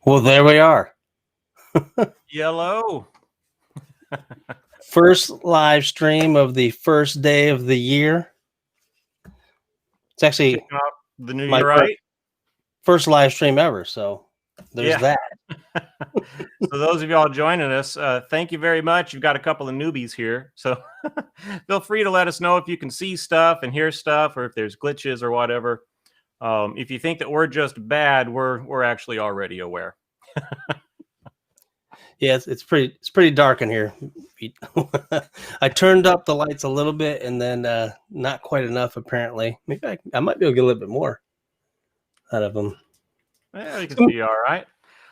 Well, there we are. Yellow. First live stream of the first day of the year. It's actually Kicking off the new my year, right? first live stream ever. So there's that. So those of y'all joining us, thank you very much. You've got a couple of newbies here. So feel free to let us know if you can see stuff and hear stuff or if there's glitches or whatever. If you think that we're just bad, we're actually already aware. Yeah, it's pretty dark in here. I turned up the lights a little bit and then not quite enough apparently. Maybe I might be able to get a little bit more out of them. Yeah, you can see all right.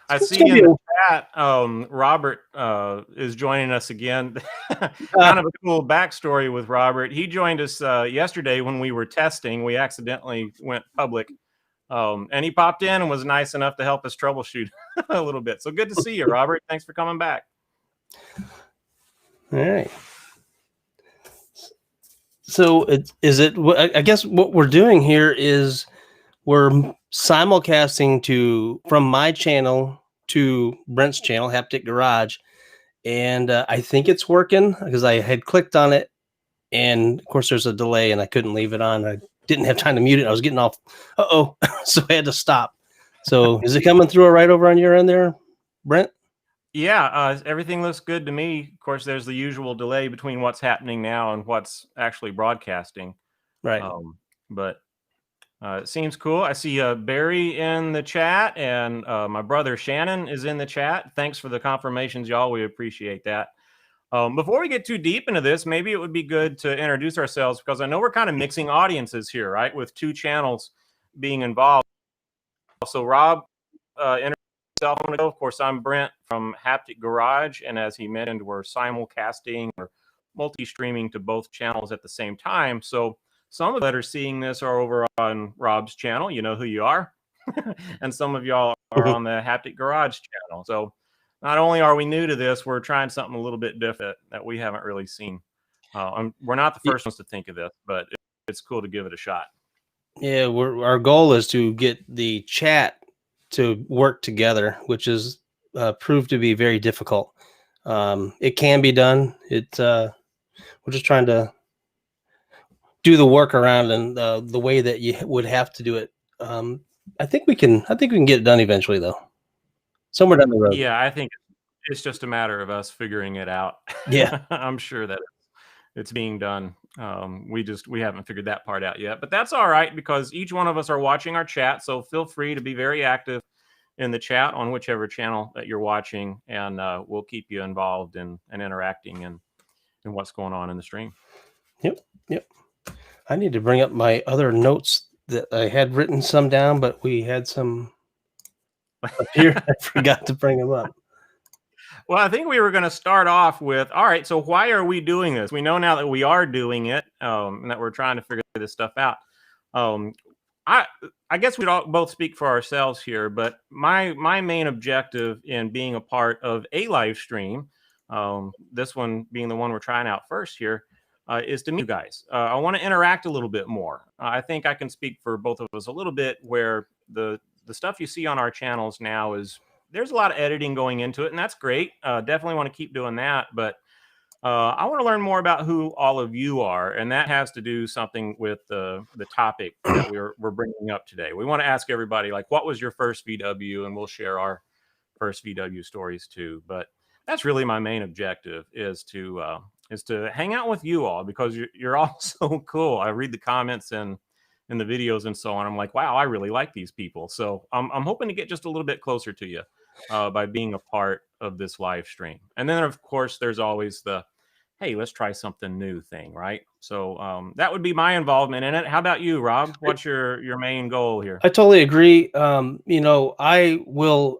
I see in the chat, Robert is joining us again. Kind of a cool backstory with Robert. He joined us yesterday when we were testing. We accidentally went public. And he popped in and was nice enough to help us troubleshoot a little bit. So good to see you, Robert. Thanks for coming back. All right. So I guess what we're doing here is we're simulcasting from my channel to Brent's channel, Haptic Garage. And I think it's working because I had clicked on it. And of course, there's a delay and I couldn't leave it on. I didn't have time to mute it. I was getting off. So I had to stop. So is it coming through all right over on your end there, Brent? Yeah, everything looks good to me. Of course, there's the usual delay between what's happening now and what's actually broadcasting. Right. But it seems cool. I see Barry in the chat and my brother Shannon is in the chat. Thanks for the confirmations, y'all. We appreciate that. Before we get too deep into this, maybe it would be good to introduce ourselves because I know we're kind of mixing audiences here, right? With two channels being involved. So Rob, introduce yourself. Of course, I'm Brent from Haptic Garage. And as he mentioned, we're simulcasting or multi-streaming to both channels at the same time. So some of you that are seeing this are over on Rob's channel. You know who you are. And some of y'all are on the Haptic Garage channel. So not only are we new to this, we're trying something a little bit different that we haven't really seen. We're not the first ones to think of this, but it's cool to give it a shot. Yeah, our goal is to get the chat to work together, which is proved to be very difficult. It can be done. We're just trying to do the workaround and the way that you would have to do it. I think we can get it done eventually, though. Somewhere down the road. Yeah, I think it's just a matter of us figuring it out. Yeah. I'm sure that it's being done. We haven't figured that part out yet, but that's all right because each one of us are watching our chat. So feel free to be very active in the chat on whichever channel that you're watching, and we'll keep you involved and interacting in what's going on in the stream. Yep. I need to bring up my other notes that I had written some down, but we had some up here. I forgot to bring them up. Well, I think we were going to start off with, all right, so why are we doing this? We know now that we are doing it and that we're trying to figure this stuff out. I guess we'd both speak for ourselves here, but my main objective in being a part of a live stream, this one being the one we're trying out first here, is to meet you guys. I want to interact a little bit more. I think I can speak for both of us a little bit where the stuff you see on our channels now is there's a lot of editing going into it, and that's great. Definitely want to keep doing that, but I want to learn more about who all of you are, and that has to do something with the topic that we're bringing up today. We want to ask everybody, like, what was your first VW, and we'll share our first VW stories too. But that's really my main objective is to hang out with you all because you're all so cool. I read the comments and in the videos and so on. I'm like, wow, I really like these people. So I'm hoping to get just a little bit closer to you by being a part of this live stream. And then of course, there's always the, hey, let's try something new thing, right? So that would be my involvement in it. How about you, Rob? What's your main goal here? I totally agree. I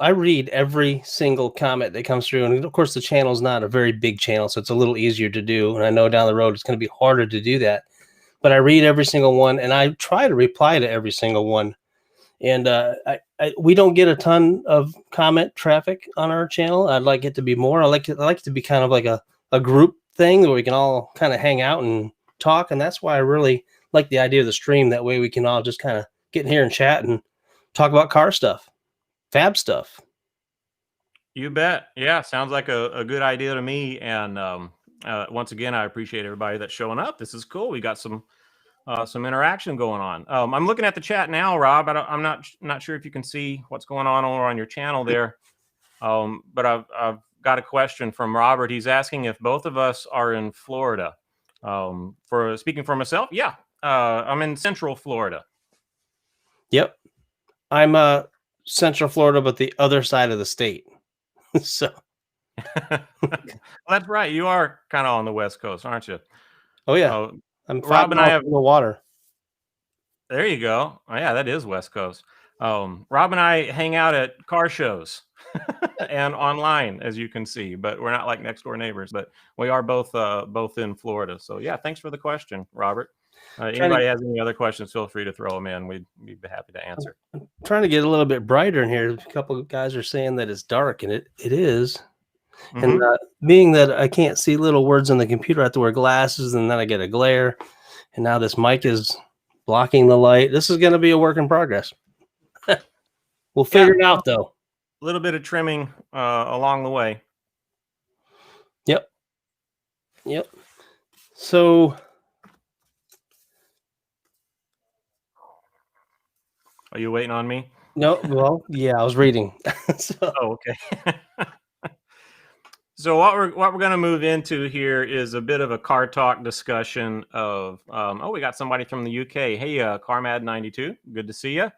read every single comment that comes through. And of course, the channel is not a very big channel, so it's a little easier to do. And I know down the road, it's going to be harder to do that. But I read every single one, and I try to reply to every single one. And we don't get a ton of comment traffic on our channel. I'd like it to be more. I like it to be kind of like a group thing where we can all kind of hang out and talk. And that's why I really like the idea of the stream. That way we can all just kind of get in here and chat and talk about car stuff, fab stuff, You bet. Yeah, sounds like a good idea to me. And once again, I appreciate everybody that's showing up. This is cool. We got some interaction going on. I'm looking at the chat now, Rob. I'm not sure if you can see what's going on over on your channel there. But I've got a question from Robert. He's asking if both of us are in Florida. For speaking for myself, yeah, I'm in Central Florida. Yep. I'm Central Florida, but the other side of the state. So That's right. You are kind of on the West Coast, aren't you? oh yeah. Uh, I'm 5 Rob and I miles have. from the water. There you go. Oh, yeah, that is West Coast. Rob and I hang out at car shows and online, as you can see, but we're not like next door neighbors. But we are both in Florida. So yeah, thanks for the question, Robert. Anybody has any other questions, feel free to throw them in. We'd be happy to answer. Trying to get a little bit brighter in here. A couple of guys are saying that it's dark, and it is. Mm-hmm. And being that I can't see little words on the computer, I have to wear glasses, and then I get a glare. And now this mic is blocking the light. This is going to be a work in progress. We'll figure it out, though. A little bit of trimming along the way. Yep. So, Are you waiting on me? no, well, yeah, I was reading. So, Oh, okay. So what we're going to move into here is a bit of a car talk discussion of we got somebody from the UK. Hey, Carmad92, good to see you.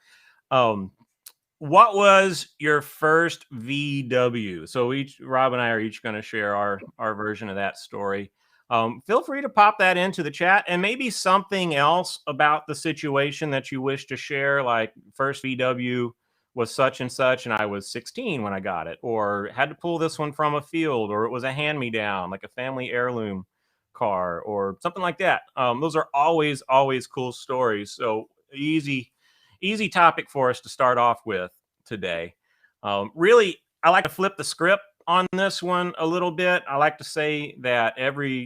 What was your first VW? So Rob and I are each going to share our version of that story. Feel free to pop that into the chat, and maybe something else about the situation that you wish to share, like first VW was such and such, and I was 16 when I got it, or had to pull this one from a field, or it was a hand-me-down, like a family heirloom car, or something like that. Those are always cool stories. So easy topic for us to start off with today. Really, I like to flip the script on this one a little bit. I like to say that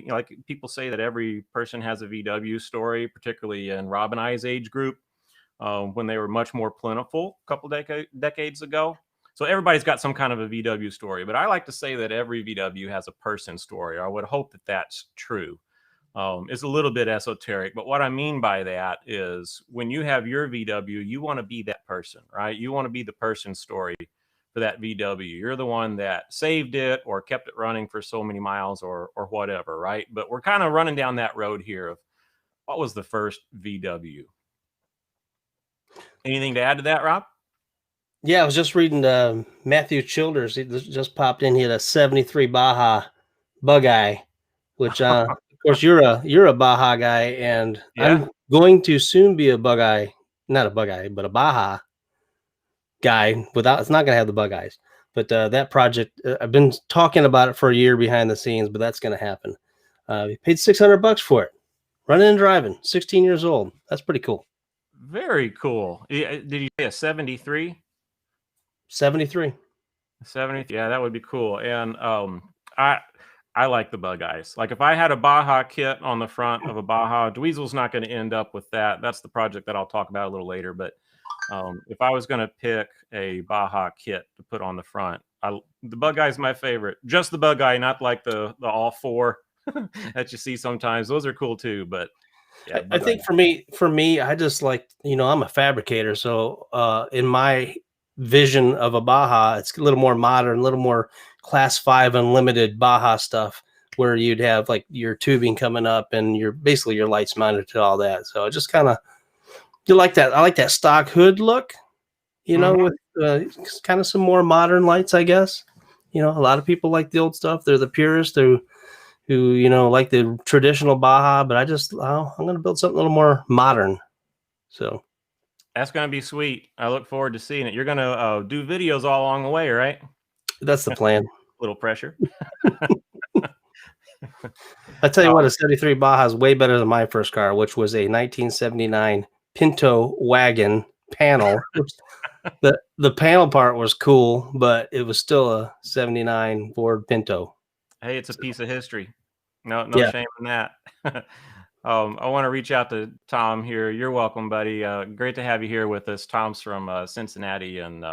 like people say that every person has a VW story, particularly in Rob and I's age group, when they were much more plentiful a couple decades ago. So everybody's got some kind of a VW story, but I like to say that every VW has a person story. I would hope that that's true. It's a little bit esoteric, but what I mean by that is when you have your VW, you want to be that person, right? You want to be the person story for that VW. You're the one that saved it or kept it running for so many miles or whatever, right? But we're kind of running down that road here of what was the first VW. Anything to add to that, Rob? yeah, I was just reading Matthew Childers. He just popped in. He had a 73 Baja Bug-Eye, which, of course, you're a Baja guy, and Yeah. I'm going to soon be a Bug-Eye, not a Bug-Eye, but a Baja guy. It's not going to have the Bug-Eyes, but that project, I've been talking about it for a year behind the scenes, but that's going to happen. We paid $600 for it, running and driving, 16 years old. That's pretty cool. Very cool. Did you say a 73? 73. 70? Yeah, that would be cool. And I like the Bug-Eyes. Like if I had a Baja kit on the front of a Baja, Dweezil's not going to end up with that. That's the project that I'll talk about a little later. But if I was going to pick a Baja kit to put on the front, the Bug-Eye is my favorite. Just the Bug-Eye, not like the all four that you see sometimes. Those are cool too. But yeah, I think for me, I just like, I'm a fabricator. So in my vision of a Baja, it's a little more modern, a little more class 5 unlimited Baja stuff, where you'd have like your tubing coming up and your lights mounted to all that. So it just kind of, you like that. I like that stock hood look, with kind of some more modern lights, I guess. A lot of people like the old stuff. They're the purists who like the traditional Baja, but I'm going to build something a little more modern. So that's going to be sweet. I look forward to seeing it. You're going to do videos all along the way, right? that's the plan. Little pressure. I tell you what, a 73 Baja is way better than my first car, which was a 1979 Pinto wagon panel. The panel part was cool, but it was still a 79 Ford Pinto. Hey, it's a piece of history. No shame in that. I want to reach out to Tom here. You're welcome, buddy. Great to have you here with us. Tom's from Cincinnati, and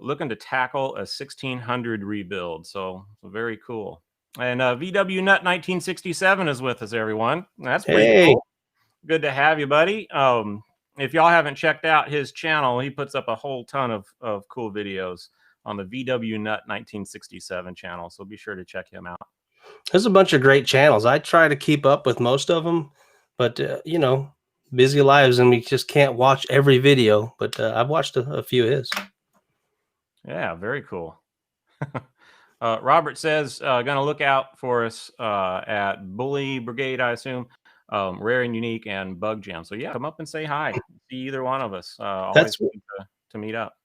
looking to tackle a 1600 rebuild. So very cool. And VW Nut 1967 is with us, everyone. That's pretty cool. Good to have you, buddy. If y'all haven't checked out his channel, he puts up a whole ton of cool videos on the VW Nut 1967 channel. So be sure to check him out. There's a bunch of great channels. I try to keep up with most of them, but busy lives and we just can't watch every video. But I've watched a few of his. Yeah, very cool. Robert says, gonna look out for us at Bully Brigade, I assume. Rare and Unique and Bug Jam. So yeah, come up and say hi. See either one of us. Always good to meet up.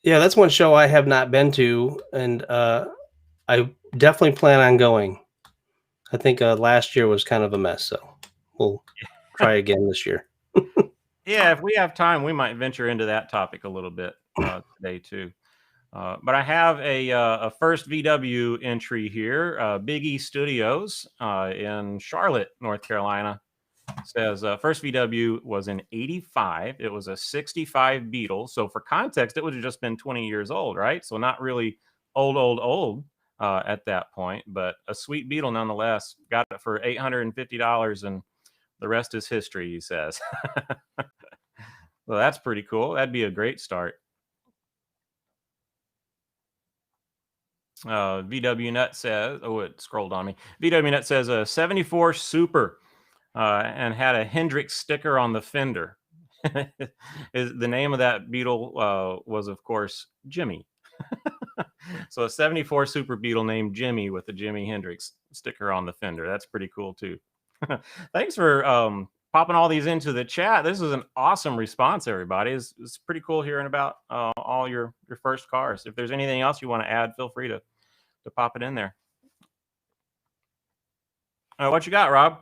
Yeah, that's one show I have not been to, and I definitely plan on going. I think last year was kind of a mess, so we'll try again this year. Yeah, if we have time, we might venture into that topic a little bit today too. But I have a first VW entry here. Big E Studios in Charlotte, North Carolina. Says first VW was in 85. It was a 65 Beetle. So for context, it would have just been 20 years old, right? So not really old at that point, but a sweet Beetle nonetheless. Got it for $850, and the rest is history, he says. Well, that's pretty cool. That'd be a great start. VW Nut says, oh, it scrolled on me. VW Nut says a 74 Super. And had a Hendrix sticker on the fender. The name of that Beetle was, of course, Jimmy. So a 74 Super Beetle named Jimmy with a Jimi Hendrix sticker on the fender. That's pretty cool, too. Thanks for popping all these into the chat. This is an awesome response, everybody. It's pretty cool hearing about all your first cars. If there's anything else you want to add, feel free to pop it in there. What you got, Rob?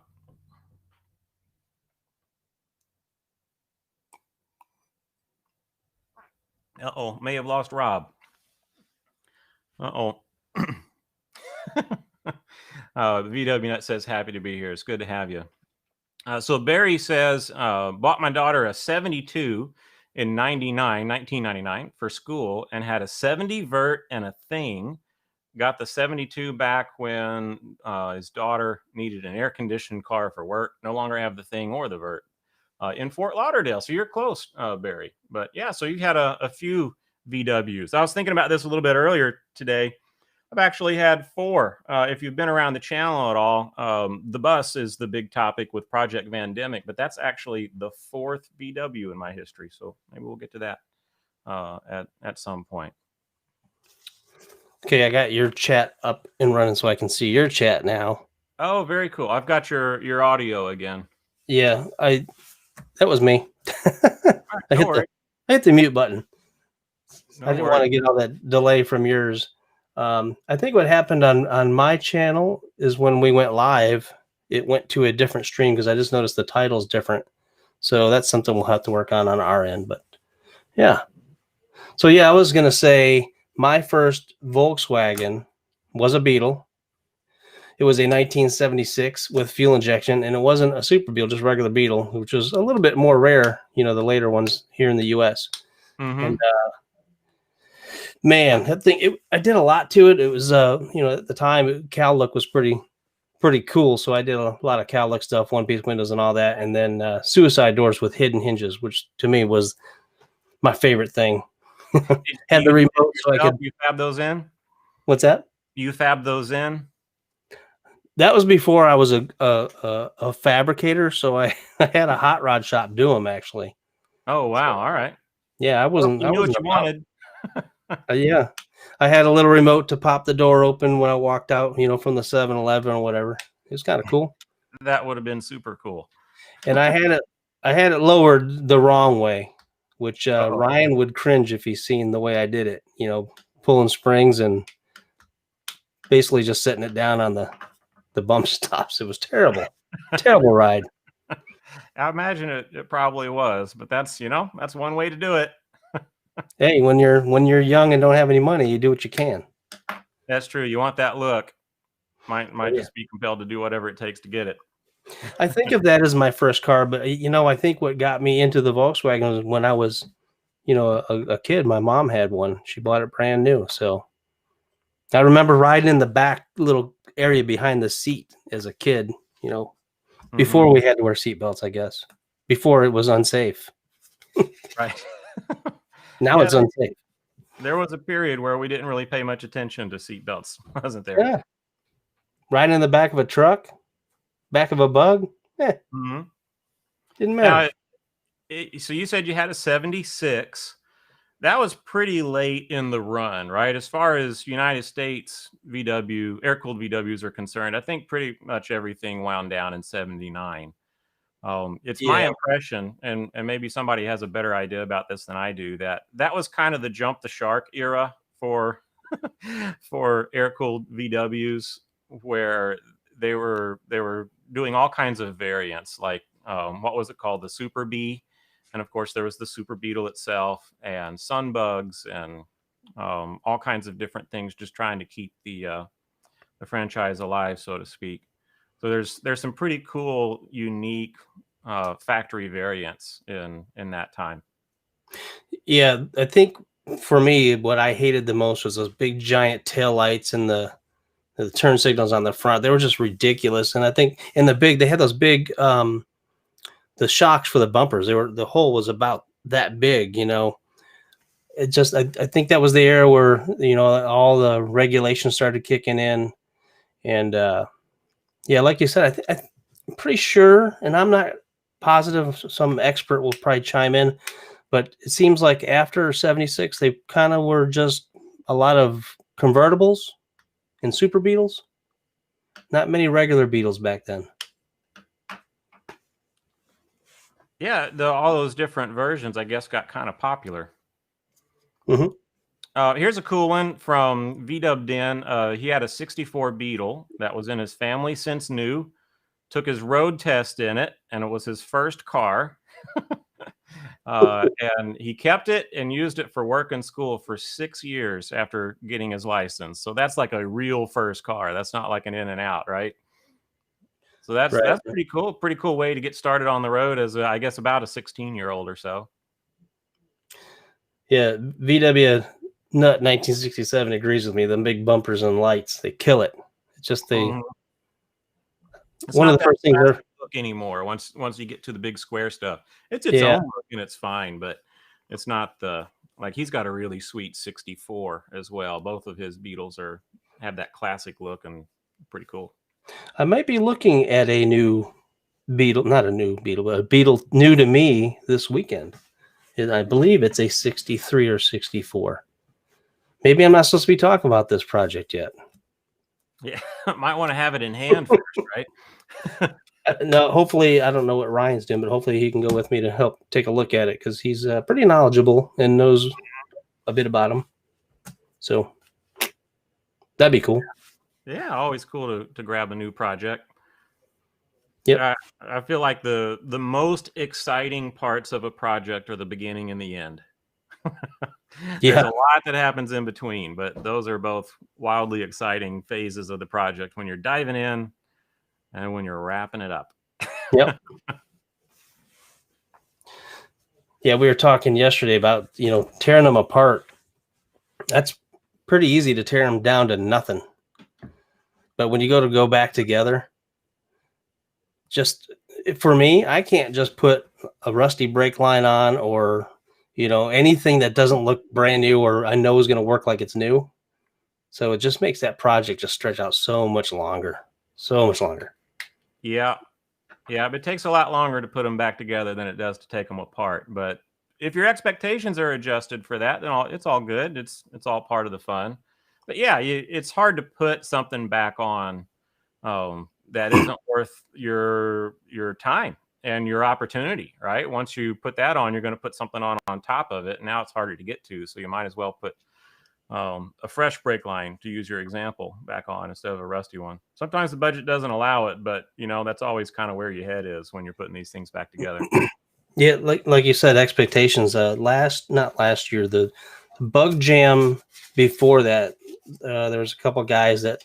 Uh-oh, may have lost Rob. Uh-oh. VW Nut says, happy to be here. It's good to have you. So Barry says, bought my daughter a 72 in 1999 for school and had a 70 vert and a thing. Got the 72 back when his daughter needed an air-conditioned car for work. No longer have the thing or the vert. In Fort Lauderdale. So you're close, Barry. But yeah, so you've had a few VWs. I was thinking about this a little bit earlier today. I've actually had 4. If you've been around the channel at all, the bus is the big topic with Project Vandemic, but that's actually the 4th VW in my history. So maybe we'll get to that at some point. Okay, I got your chat up and running so I can see your chat now. Oh, very cool. I've got your audio again. Yeah, that was me. I hit the mute button. I didn't want to get all that delay from yours. I think what happened on my channel is when we went live, it went to a different stream because I just noticed the title's different. So that's something we'll have to work on our end. But yeah. So yeah, I was going to say my first Volkswagen was a Beetle. It was a 1976 with fuel injection, and it wasn't a Super Beetle, just regular Beetle, which was a little bit more rare, the later ones here in the U.S. Mm-hmm. And man, that thing, I did a lot to it. It was, at the time, cowl look was pretty cool. So I did a lot of cowl look stuff, one-piece windows and all that, and then suicide doors with hidden hinges, which to me was my favorite thing. Had the remote so I could. You fab those in? What's that? You fab those in? That was before I was a fabricator, so I had a hot rod shop do them actually. Oh wow! All right. Yeah, I wasn't. You knew what you wanted. Yeah, I had a little remote to pop the door open when I walked out, from the 7-Eleven or whatever. It was kind of cool. That would have been super cool. And I had it lowered the wrong way, which Ryan would cringe if he's seen the way I did it. Pulling springs and basically just setting it down on the bump stops. It was terrible. Terrible ride. I imagine it probably was, but that's one way to do it. Hey, when you're young and don't have any money, you do what you can. That's true. You want that look. Might just be compelled to do whatever it takes to get it. I think of that as my first car, but I think what got me into the Volkswagen was when I was a kid. My mom had one. She bought it brand new. So I remember riding in the back little area behind the seat as a kid, before we had to wear seatbelts, I guess, before it was unsafe. Right. Now Yeah, it's unsafe. there was a period where we didn't really pay much attention to seatbelts, wasn't there? Yeah. Riding in the back of a truck, back of a bug, Hmm. didn't Now, matter. so you said you had a 76. That was pretty late in the run, right? As far as United States VW, air-cooled VWs are concerned, I think pretty much everything wound down in 79. It's my Yeah. impression, and maybe somebody has a better idea about this than I do, that was kind of the jump the shark era for for air-cooled VWs, where they were doing all kinds of variants, like what was it called, the Super Bee, and of course there was the Super Beetle itself, and Sunbugs, and all kinds of different things, just trying to keep the franchise alive, so to speak. So there's some pretty cool, unique factory variants in that time. Yeah. I think for me, what I hated the most was those big giant tail lights and the turn signals on the front. They were just ridiculous. And I think they had those big, the shocks for the bumpers. The hole was about that big, It just, I think that was the era where, all the regulations started kicking in. And, yeah, like you said, I'm pretty sure, and I'm not positive, some expert will probably chime in, but it seems like after 76, they kind of were just a lot of convertibles and super Beetles. Not many regular Beetles back then. Yeah, all those different versions, I guess, got kind of popular. Hmm. Here's a cool one from VW Den. He had a 64 Beetle that was in his family since new. Took his road test in it, and it was his first car. And he kept it and used it for work and school for 6 years after getting his license. So that's like a real first car. That's not like an in and out, right? So Right. that's pretty cool. Pretty cool way to get started on the road as I guess about a 16-year-old or so. Yeah. VW Nut 1967 agrees with me. The big bumpers and lights, they kill it. It's just Mhm. It's one of not the that first things are, classic look anymore. Once you get to the big square stuff, it's its own yeah. look and it's fine, but it's not the like he's got a really sweet 64 as well. Both of his Beetles have that classic look and pretty cool. I might be looking at a new Beetle, not a new Beetle, but a Beetle new to me this weekend. And I believe it's a 63 or 64. Maybe I'm not supposed to be talking about this project yet. Yeah, might want to have it in hand first, right? No, hopefully, I don't know what Ryan's doing, but hopefully he can go with me to help take a look at it because he's pretty knowledgeable and knows a bit about them. So that'd be cool. Yeah, always cool to grab a new project. Yep. I feel like the most exciting parts of a project are the beginning and the end. There's Yeah. a lot that happens in between, but those are both wildly exciting phases of the project when you're diving in and when you're wrapping it up. Yep. Yeah, we were talking yesterday about, tearing them apart. That's pretty easy to tear them down to nothing. But when you go back together, just for me, I can't just put a rusty brake line on or, anything that doesn't look brand new or I know is going to work like it's new. So it just makes that project just stretch out so much longer. So much longer. Yeah. Yeah, but it takes a lot longer to put them back together than it does to take them apart. But if your expectations are adjusted for that, then it's all good. It's all part of the fun. But yeah, it's hard to put something back on that isn't worth your time and your opportunity, right? Once you put that on, you're going to put something on top of it. And now it's harder to get to, so you might as well put a fresh brake line, to use your example, back on instead of a rusty one. Sometimes the budget doesn't allow it, but that's always kind of where your head is when you're putting these things back together. Yeah, like you said, expectations. Not last year, the bug jam before that, there was a couple guys that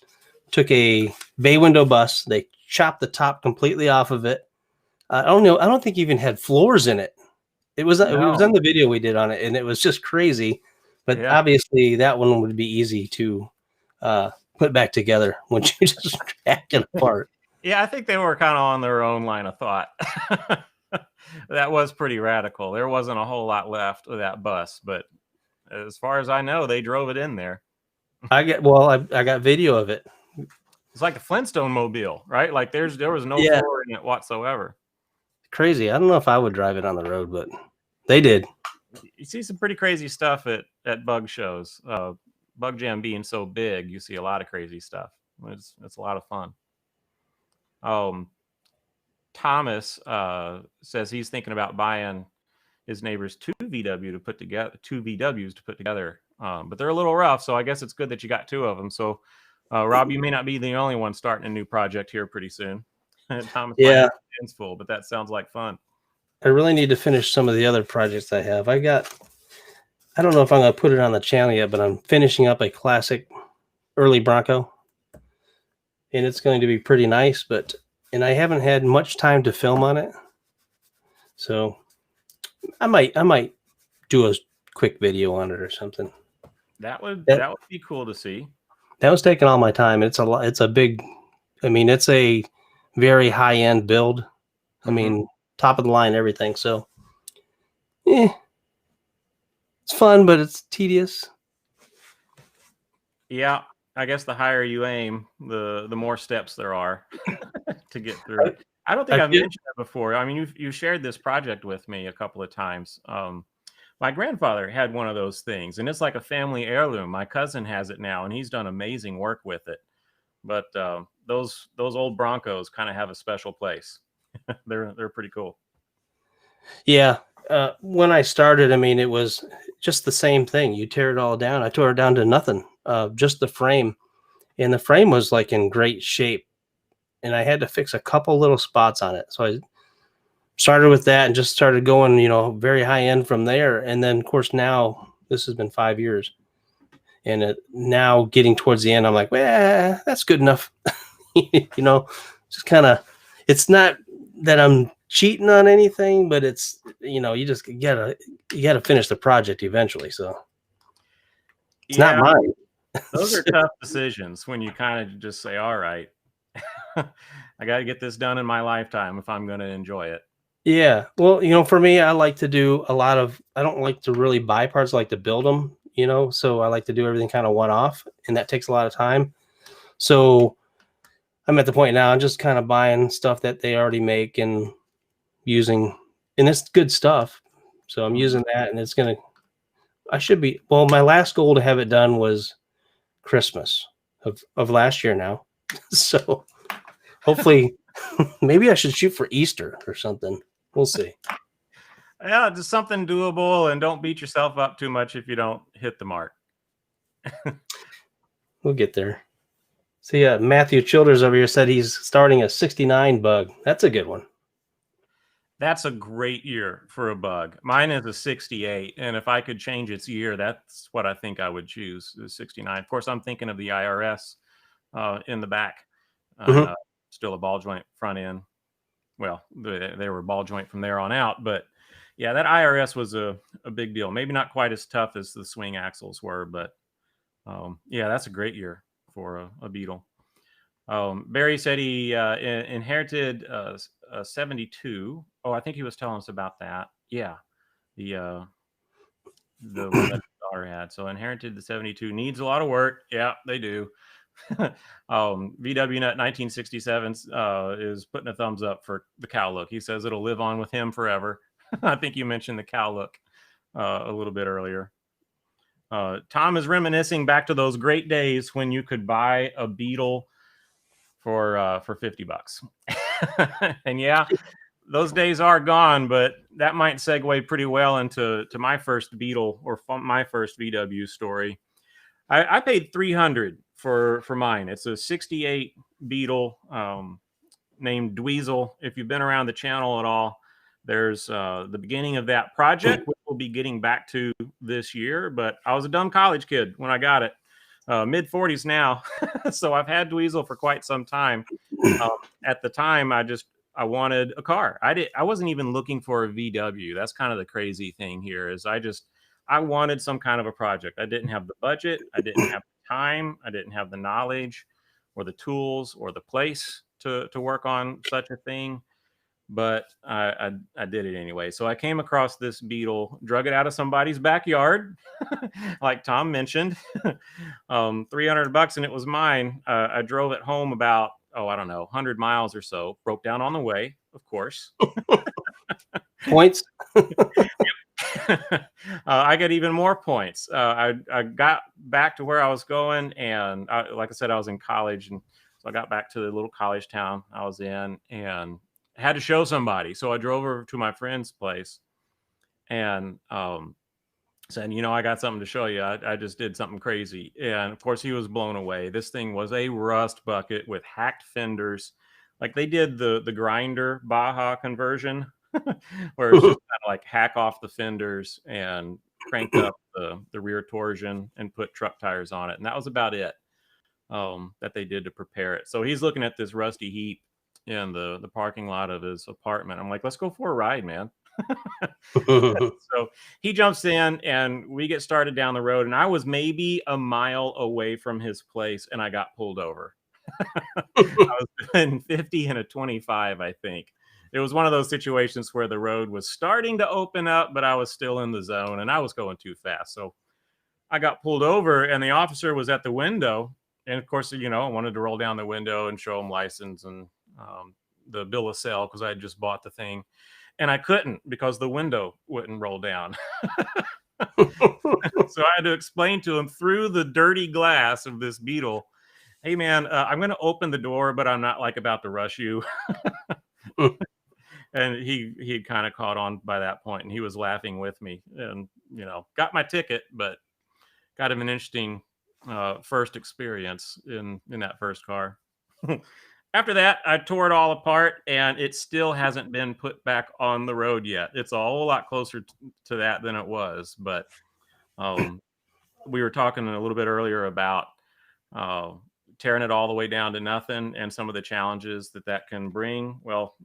took a bay window bus. They chopped the top completely off of it. I don't know. I don't think it even had floors in it. It was No. on the video we did on it, and it was just crazy. But Yeah. obviously, that one would be easy to put back together once you just track it apart. Yeah, I think they were kind of on their own line of thought. That was pretty radical. There wasn't a whole lot left of that bus, but as far as I know, they drove it in there. I got video of it. It's like a Flintstone mobile, right? Like there was no Yeah, floor in it whatsoever. crazy. I don't know if I would drive it on the road, but they did. You see some pretty crazy stuff at bug shows. Bug Jam being so big, you see a lot of crazy stuff. It's a lot of fun. Thomas says he's thinking about buying his neighbor's two VWs to put together, but they're a little rough. So I guess it's good that you got two of them. So Rob, you may not be the only one starting a new project here pretty soon. Thomas, Yeah, my hands full, but that sounds like fun. I really need to finish some of the other projects I have. I don't know if I'm going to put it on the channel yet, but I'm finishing up a classic early Bronco, and it's going to be pretty nice. And I haven't had much time to film on it, so I might do a quick video on it or something. That would be cool to see. That was taking all my time. It's a big. I mean, it's a very high end build. I mean, top of the line everything. So, it's fun, but it's tedious. Yeah, I guess the higher you aim, the more steps there are to get through it. I don't think I've mentioned that before. I mean, you shared this project with me a couple of times. My grandfather had one of those things, and it's like a family heirloom. My cousin has it now, and he's done amazing work with it. But those old Broncos kind of have a special place. They're pretty cool. Yeah. When I started, I mean, it was just the same thing. You tear it all down. I tore it down to nothing, just the frame. And the frame was like in great shape. And I had to fix a couple little spots on it. So I started with that and just started going, very high end from there. And then, of course, now this has been 5 years. And now getting towards the end, I'm like, well, that's good enough. Just kind of, it's not that I'm cheating on anything, but it's, you gotta finish the project eventually. So it's not mine. Those are tough decisions when you kind of just say, all right, I got to get this done in my lifetime if I'm going to enjoy it. Yeah. Well, for me, I like to do I don't like to really buy parts. I like to build them, so I like to do everything kind of one off, and that takes a lot of time. So I'm at the point now, I'm just kind of buying stuff that they already make and using, and it's good stuff. So I'm using that, and my last goal to have it done was Christmas of last year now. So hopefully maybe I should shoot for Easter or something. We'll see. Yeah, just something doable, and don't beat yourself up too much if you don't hit the mark. We'll get there. So yeah, Matthew Childers over here said he's starting a 69 bug. That's a good one. That's a great year for a bug. Mine is a 68, and if I could change its year, that's what I think I would choose, the 69. Of course, I'm thinking of the IRS in the back. Still a ball joint front end. Well, they were ball joint from there on out, but yeah, that IRS was a big deal. Maybe not quite as tough as the swing axles were, but yeah, that's a great year for a Beetle. Barry said he inherited a 72. Oh, I think he was telling us about that. Yeah, the one that his daughter had. So inherited the 72. Needs a lot of work. Yeah, they do. VW Nut 1967 is putting a thumbs up for the cow look. He says it'll live on with him forever. I think you mentioned the cow look a little bit earlier. Tom is reminiscing back to those great days when you could buy a Beetle for $50. And yeah, those days are gone, but that might segue pretty well into my first Beetle or my first VW story. I paid $300 for mine. It's a 68 Beetle named Dweezil. If you've been around the channel at all, there's the beginning of that project, which we'll be getting back to this year. But I was a dumb college kid when I got it. Mid 40s now. So I've had Dweezil for quite some time. At the time, I just I wanted a car. I wasn't even looking for a VW. That's kind of the crazy thing here is I wanted some kind of a project. I didn't have the budget. I didn't have the time. I didn't have the knowledge or the tools or the place to work on such a thing. But I did it anyway. So I came across this Beetle, drug it out of somebody's backyard, like Tom mentioned, $300 and it was mine. I drove it home about, I don't know, 100 miles or so, broke down on the way, of course. Points. I got even more points. I got back to where I was going, and like I said, I was in college, and so I got back to the little college town I was in, and had to show somebody. So I drove over to my friend's place, and said, I got something to show you. I just did something crazy, and of course he was blown away. This thing was a rust bucket with hacked fenders, like they did the grinder Baja conversion. Where it's just kind of like hack off the fenders and crank up the rear torsion and put truck tires on it. And that was about it that they did to prepare it. So he's looking at this rusty heap in the parking lot of his apartment. I'm like, let's go for a ride, man. So he jumps in and we get started down the road. And I was maybe a mile away from his place and I got pulled over. I was doing 50 and a 25, I think. It was one of those situations where the road was starting to open up, but I was still in the zone and I was going too fast. So I got pulled over and the officer was at the window. And of course, I wanted to roll down the window and show him license and the bill of sale because I had just bought the thing. And I couldn't because the window wouldn't roll down. So I had to explain to him through the dirty glass of this Beetle, hey, man, I'm going to open the door, but I'm not like about to rush you. And he had kind of caught on by that point, and he was laughing with me, and got my ticket, but got him an interesting first experience in that first car. After that, I tore it all apart, and it still hasn't been put back on the road yet. It's a whole lot closer to that than it was, but we were talking a little bit earlier about tearing it all the way down to nothing and some of the challenges that can bring. Well,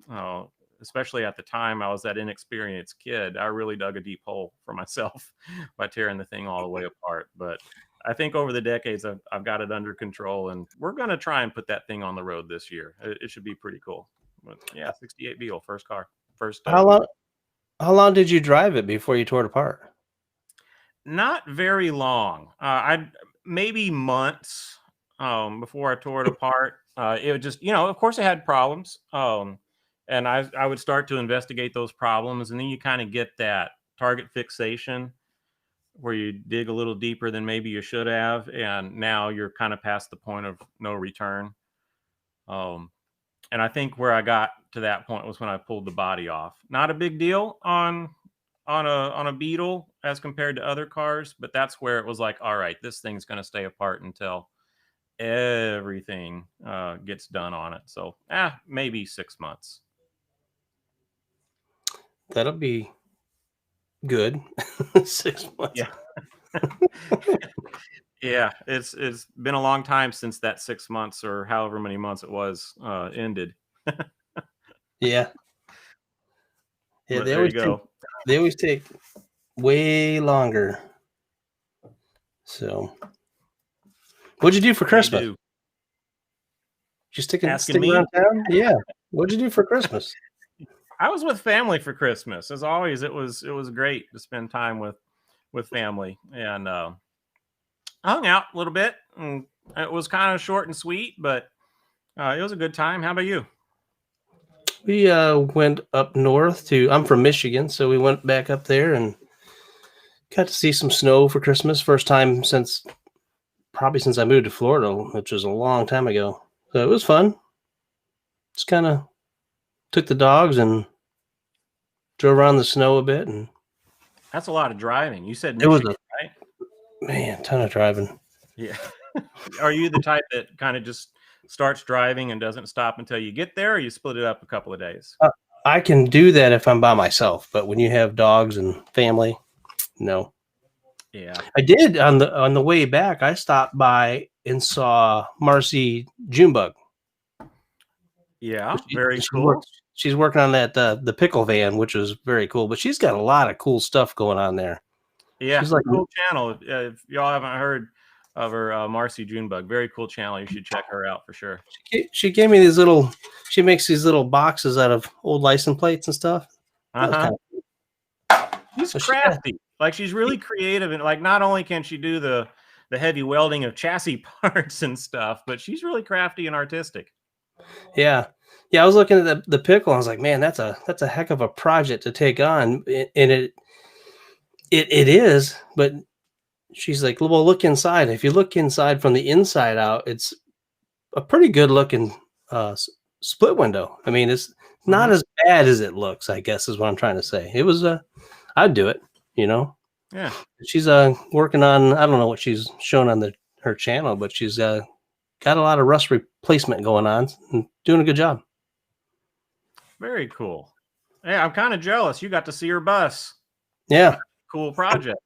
especially at the time I was that inexperienced kid, I really dug a deep hole for myself by tearing the thing all the way apart. But I think over the decades, I've got it under control, and we're going to try and put that thing on the road this year. It should be pretty cool. But yeah, 68 Beetle, first car. How long did you drive it before you tore it apart? Not very long. Maybe months before I tore it apart. It would just, of course it had problems. And I would start to investigate those problems, and then you kind of get that target fixation where you dig a little deeper than maybe you should have, and now you're kind of past the point of no return. And I think where I got to that point was when I pulled the body off. Not a big deal on a Beetle as compared to other cars, but that's where it was like, all right, this thing's going to stay apart until everything gets done on it. So maybe 6 months. That'll be good. 6 months. Yeah. Yeah, it's been a long time since that 6 months or however many months it was ended. Yeah. Yeah, But there you go. They always take way longer. So, what'd you do for Christmas? You stick around town? Yeah. What'd you do for Christmas? I was with family for Christmas. As always, it was great to spend time with family, and I hung out a little bit. And it was kind of short and sweet, but it was a good time. How about you? We went up north I'm from Michigan, so we went back up there and got to see some snow for Christmas. First time since I moved to Florida, which was a long time ago. So it was fun. Just kind of took the dogs and drove around the snow a bit. And that's a lot of driving. You said Michigan, right? Man, ton of driving. Yeah. Are you the type that kind of just starts driving and doesn't stop until you get there, or you split it up a couple of days? I can do that if I'm by myself, but when you have dogs and family, no. Yeah. I did on the way back. I stopped by and saw Marcy Junebug. Yeah, very cool. She's working on that the pickle van, which is very cool. But she's got a lot of cool stuff going on there. Yeah, She's like, cool channel. If y'all haven't heard of her, Marcy Junebug, very cool channel. You should check her out for sure. she gave me these little. She makes these little boxes out of old license plates and stuff. That was Uh-huh. kind of. She's So crafty. Like she's really creative, and like not only can she do the heavy welding of chassis parts and stuff, but she's really crafty and artistic. Yeah. Yeah, I was looking at the pickle. I was like, man, that's a heck of a project to take on. And it is, but she's like, well, look inside. If you look inside from the inside out, it's a pretty good looking split window. I mean, it's not as bad as it looks, I guess is what I'm trying to say. It was I'd do it, you know. Yeah. She's working on, I don't know what she's shown on her channel, but she's got a lot of rust replacement going on and doing a good job. Very cool. Yeah, I'm kind of jealous. You got to see her bus. Yeah. Cool project.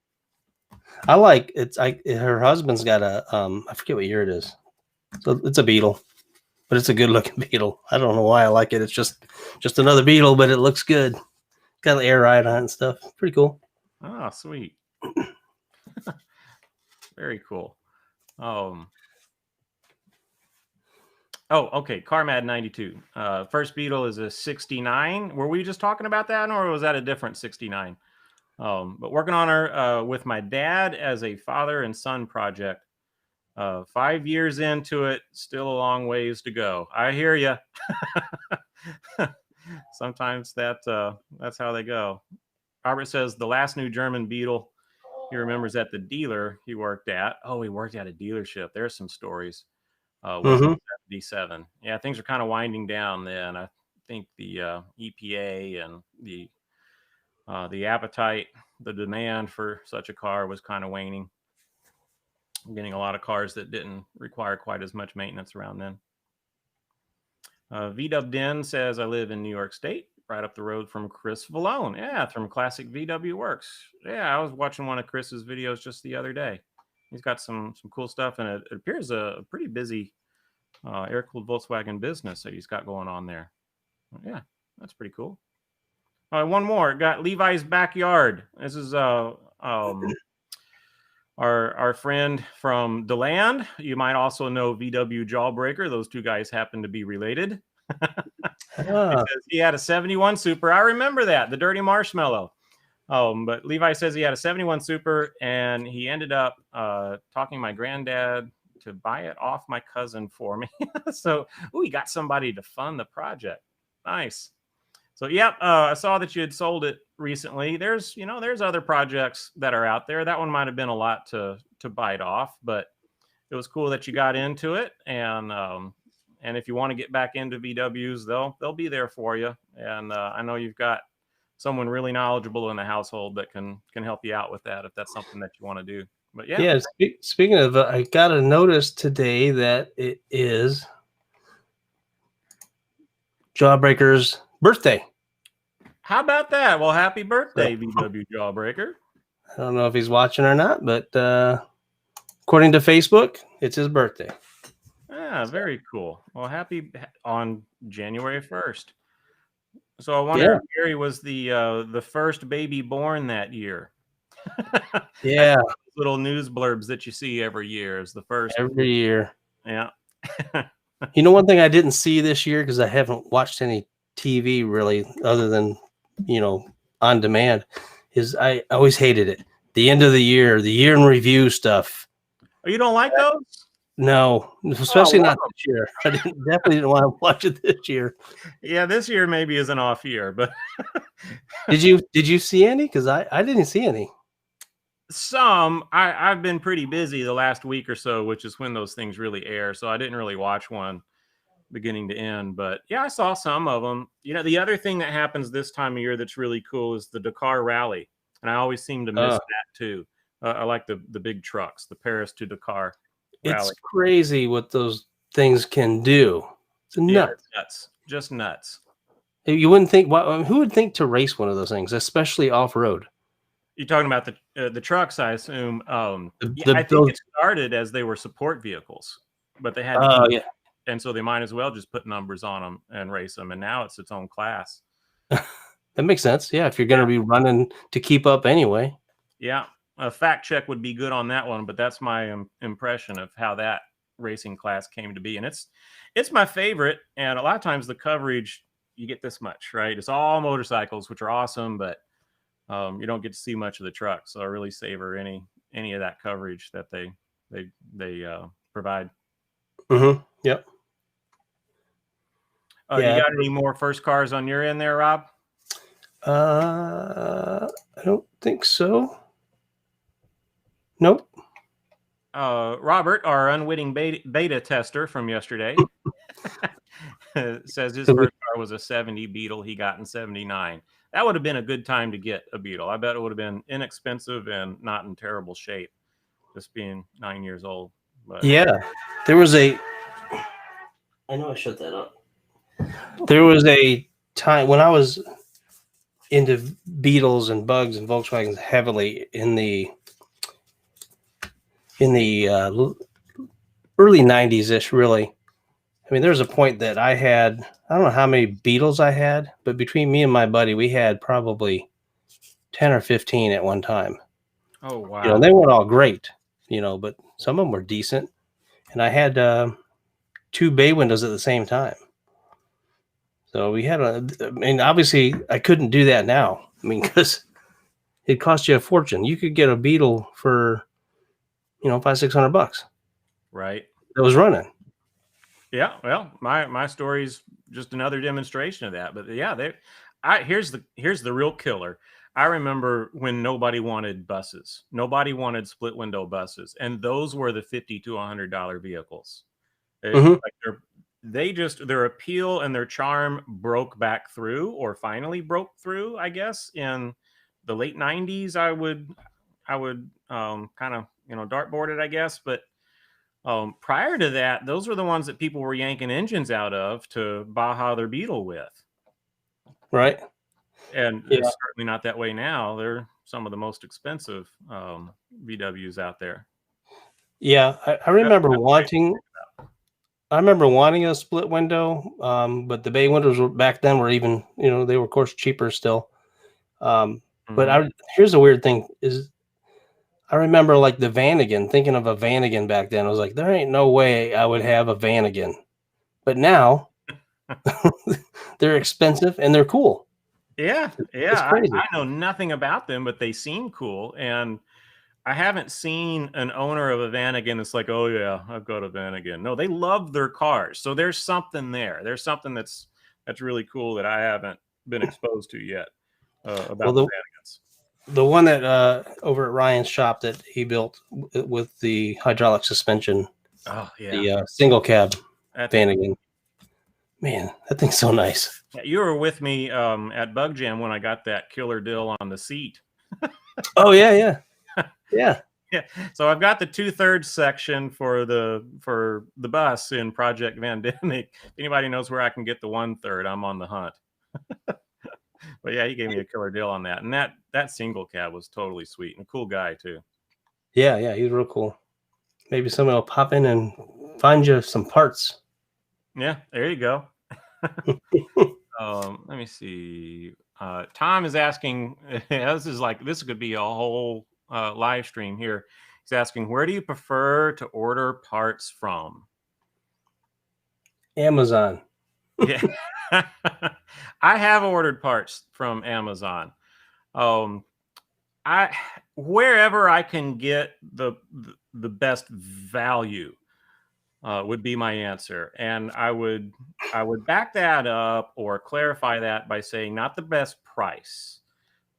I like it's her husband's got a I forget what year it is. So it's a Beetle, but it's a good looking Beetle. I don't know why I like it. It's just another Beetle, but it looks good. Got an air ride on it and stuff. Pretty cool. Oh, sweet. Very cool. Oh, okay. CarMad 92. First Beetle is a 69. Were we just talking about that, or was that a different 69? But working on her with my dad as a father and son project. 5 years into it, still a long ways to go. I hear you. Sometimes that's how they go. Robert says the last new German Beetle he remembers at the dealer he worked at. Oh, he worked at a dealership. There's some stories. Was 77. Yeah, things are kind of winding down then. I think the EPA and the appetite, the demand for such a car was kind of waning. I'm getting a lot of cars that didn't require quite as much maintenance around then. VW Den says, I live in New York State, right up the road from Chris Vallone. Yeah, from Classic VW Works. Yeah, I was watching one of Chris's videos just the other day. He's got some cool stuff, and it appears a pretty busy air-cooled Volkswagen business that he's got going on there. Yeah, that's pretty cool. One more. Got Levi's Backyard. This is our friend from DeLand. You might also know VW Jawbreaker. Those two guys happen to be related. He had a 71 Super. I remember that, the Dirty Marshmallow. But Levi says he had a 71 Super, and he ended up talking my granddad to buy it off my cousin for me. So, he got somebody to fund the project. Nice. So, yep, I saw that you had sold it recently. There's other projects that are out there. That one might have been a lot to bite off, but it was cool that you got into it. And if you want to get back into VWs, they'll be there for you. And I know you've got someone really knowledgeable in the household that can help you out with that if that's something that you want to do. But yeah. Speaking of, I got a notice today that it is Jawbreaker's birthday. How about that? Well, happy birthday, VW Jawbreaker. I don't know if he's watching or not, but according to Facebook, it's his birthday. Yeah, very cool. Well, happy on January 1st. So I wonder if Gary was the first baby born that year. Yeah. Little news blurbs that you see every year is the first. Every year. Yeah. One thing I didn't see this year, because I haven't watched any TV really other than, on demand, is I always hated it. The end of the year in review stuff. Oh, you don't like those? No, especially not this year. I definitely didn't want to watch it this year. Yeah, this year maybe is an off year, but did you see any? Because I didn't see any. Some. I've been pretty busy the last week or so, which is when those things really air. So I didn't really watch one beginning to end. But yeah, I saw some of them. The other thing that happens this time of year that's really cool is the Dakar Rally. And I always seem to miss that too. I like the big trucks, the Paris to Dakar Rally. It's crazy what those things can do. It's nuts. Yeah, nuts. Just nuts. You wouldn't think, who would think to race one of those things, especially off-road? You're talking about the trucks, I assume. I think it started as they were support vehicles, but they had to keep and so they might as well just put numbers on them and race them. And now it's its own class. That makes sense. Yeah, if you're going to be running to keep up anyway. Yeah, a fact check would be good on that one, but that's my impression of how that racing class came to be, and it's my favorite. And a lot of times the coverage, you get this much, right? It's all motorcycles, which are awesome, but you don't get to see much of the truck. So I really savor any of that coverage that they provide. Mm-hmm. Yep. You got any more first cars on your end there, Rob? I don't think so. Nope. Robert, our unwitting beta tester from yesterday, says his first car was a 70 Beetle he got in 79. That would have been a good time to get a Beetle. I bet it would have been inexpensive and not in terrible shape, just being 9 years old. But yeah, there was I know I shut that up. There was a time when I was into Beetles and Bugs and Volkswagens heavily in the early 90s ish, really. I mean, there was a point that I don't know how many Beetles I had, but between me and my buddy, we had probably 10 or 15 at one time. Oh, wow. You know, they weren't all great, but some of them were decent. And I had 2 bay windows at the same time. So we had obviously I couldn't do that now. I mean, because it cost you a fortune. You could get a Beetle for, $500-600. Right. That was running. Yeah. Well, my story's just another demonstration of that. But yeah, here's the real killer. I remember when nobody wanted buses. Nobody wanted split window buses. And those were the $50 to $100 vehicles. Their appeal and their charm broke back through, or finally broke through, I guess, in the late 90s. I would kind of, dartboard it, I guess. But prior to that, those were the ones that people were yanking engines out of to Baja their Beetle with. Right. And it's certainly not that way now. They're some of the most expensive VWs out there. Yeah, I remember wanting a split window, but the bay windows back then were even, they were of course cheaper still. But here's the weird thing is, I remember like the Vanagon, thinking of a Vanagon back then. I was like, there ain't no way I would have a Vanagon. But now they're expensive and they're cool. Yeah. It's crazy. I know nothing about them, but they seem cool. And I haven't seen an owner of a Vanagon that's like, oh yeah, I've got a Vanagon. No, they love their cars. So there's something there. There's something that's really cool that I haven't been exposed to yet about the Vanagons. The one that over at Ryan's shop that he built with the hydraulic suspension. Oh yeah. The single cab Vanagon. Man, that thing's so nice. Yeah, you were with me at Bug Jam when I got that killer deal on the seat. Oh yeah. Yeah. Yeah. So I've got the 2/3 section for the bus in Project Vandemic. If anybody knows where I can get the 1/3, I'm on the hunt. But yeah, he gave me a killer deal on that. And that single cab was totally sweet, and a cool guy too. Yeah, he's real cool. Maybe somebody will pop in and find you some parts. Yeah, there you go. Let me see. Tom is asking, this could be a whole live stream here. He's asking, where do you prefer to order parts from? Amazon. Yeah. I have ordered parts from Amazon. Wherever I can get the best value would be my answer. And I would back that up or clarify that by saying not the best price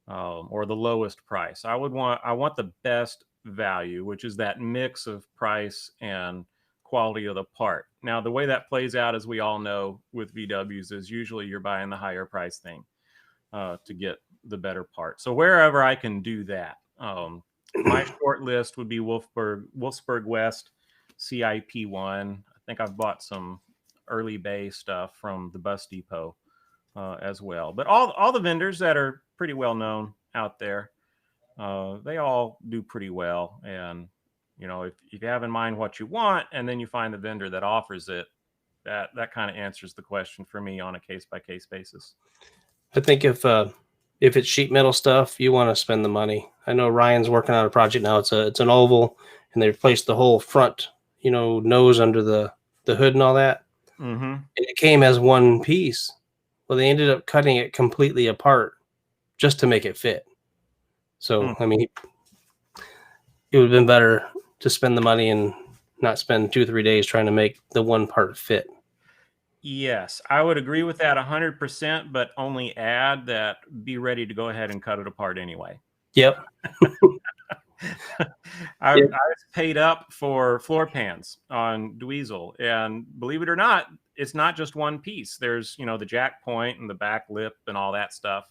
or the lowest price. I want the best value, which is that mix of price and quality of the part. Now, the way that plays out, as we all know with VWs, is usually you're buying the higher price thing to get the better part. So wherever I can do that, my short list would be Wolfsburg West, CIP1. I think I've bought some early bay stuff from the Bus Depot as well. But all the vendors that are pretty well known out there, they all do pretty well. And if you have in mind what you want, and then you find the vendor that offers it, That kind of answers the question for me on a case by case basis. I think if it's sheet metal stuff, you want to spend the money. I know Ryan's working on a project now. It's an oval, and they replaced the whole front, nose under the hood and all that. Mm-hmm. And it came as one piece. Well, they ended up cutting it completely apart just to make it fit. So, I mean, it would have been better to spend the money and not spend 2 or 3 days trying to make the one part fit. Yes, I would agree with that 100%, but only add that be ready to go ahead and cut it apart anyway. Yep. I was paid up for floor pans on Dweezil, and believe it or not, it's not just one piece. There's, the jack point and the back lip and all that stuff.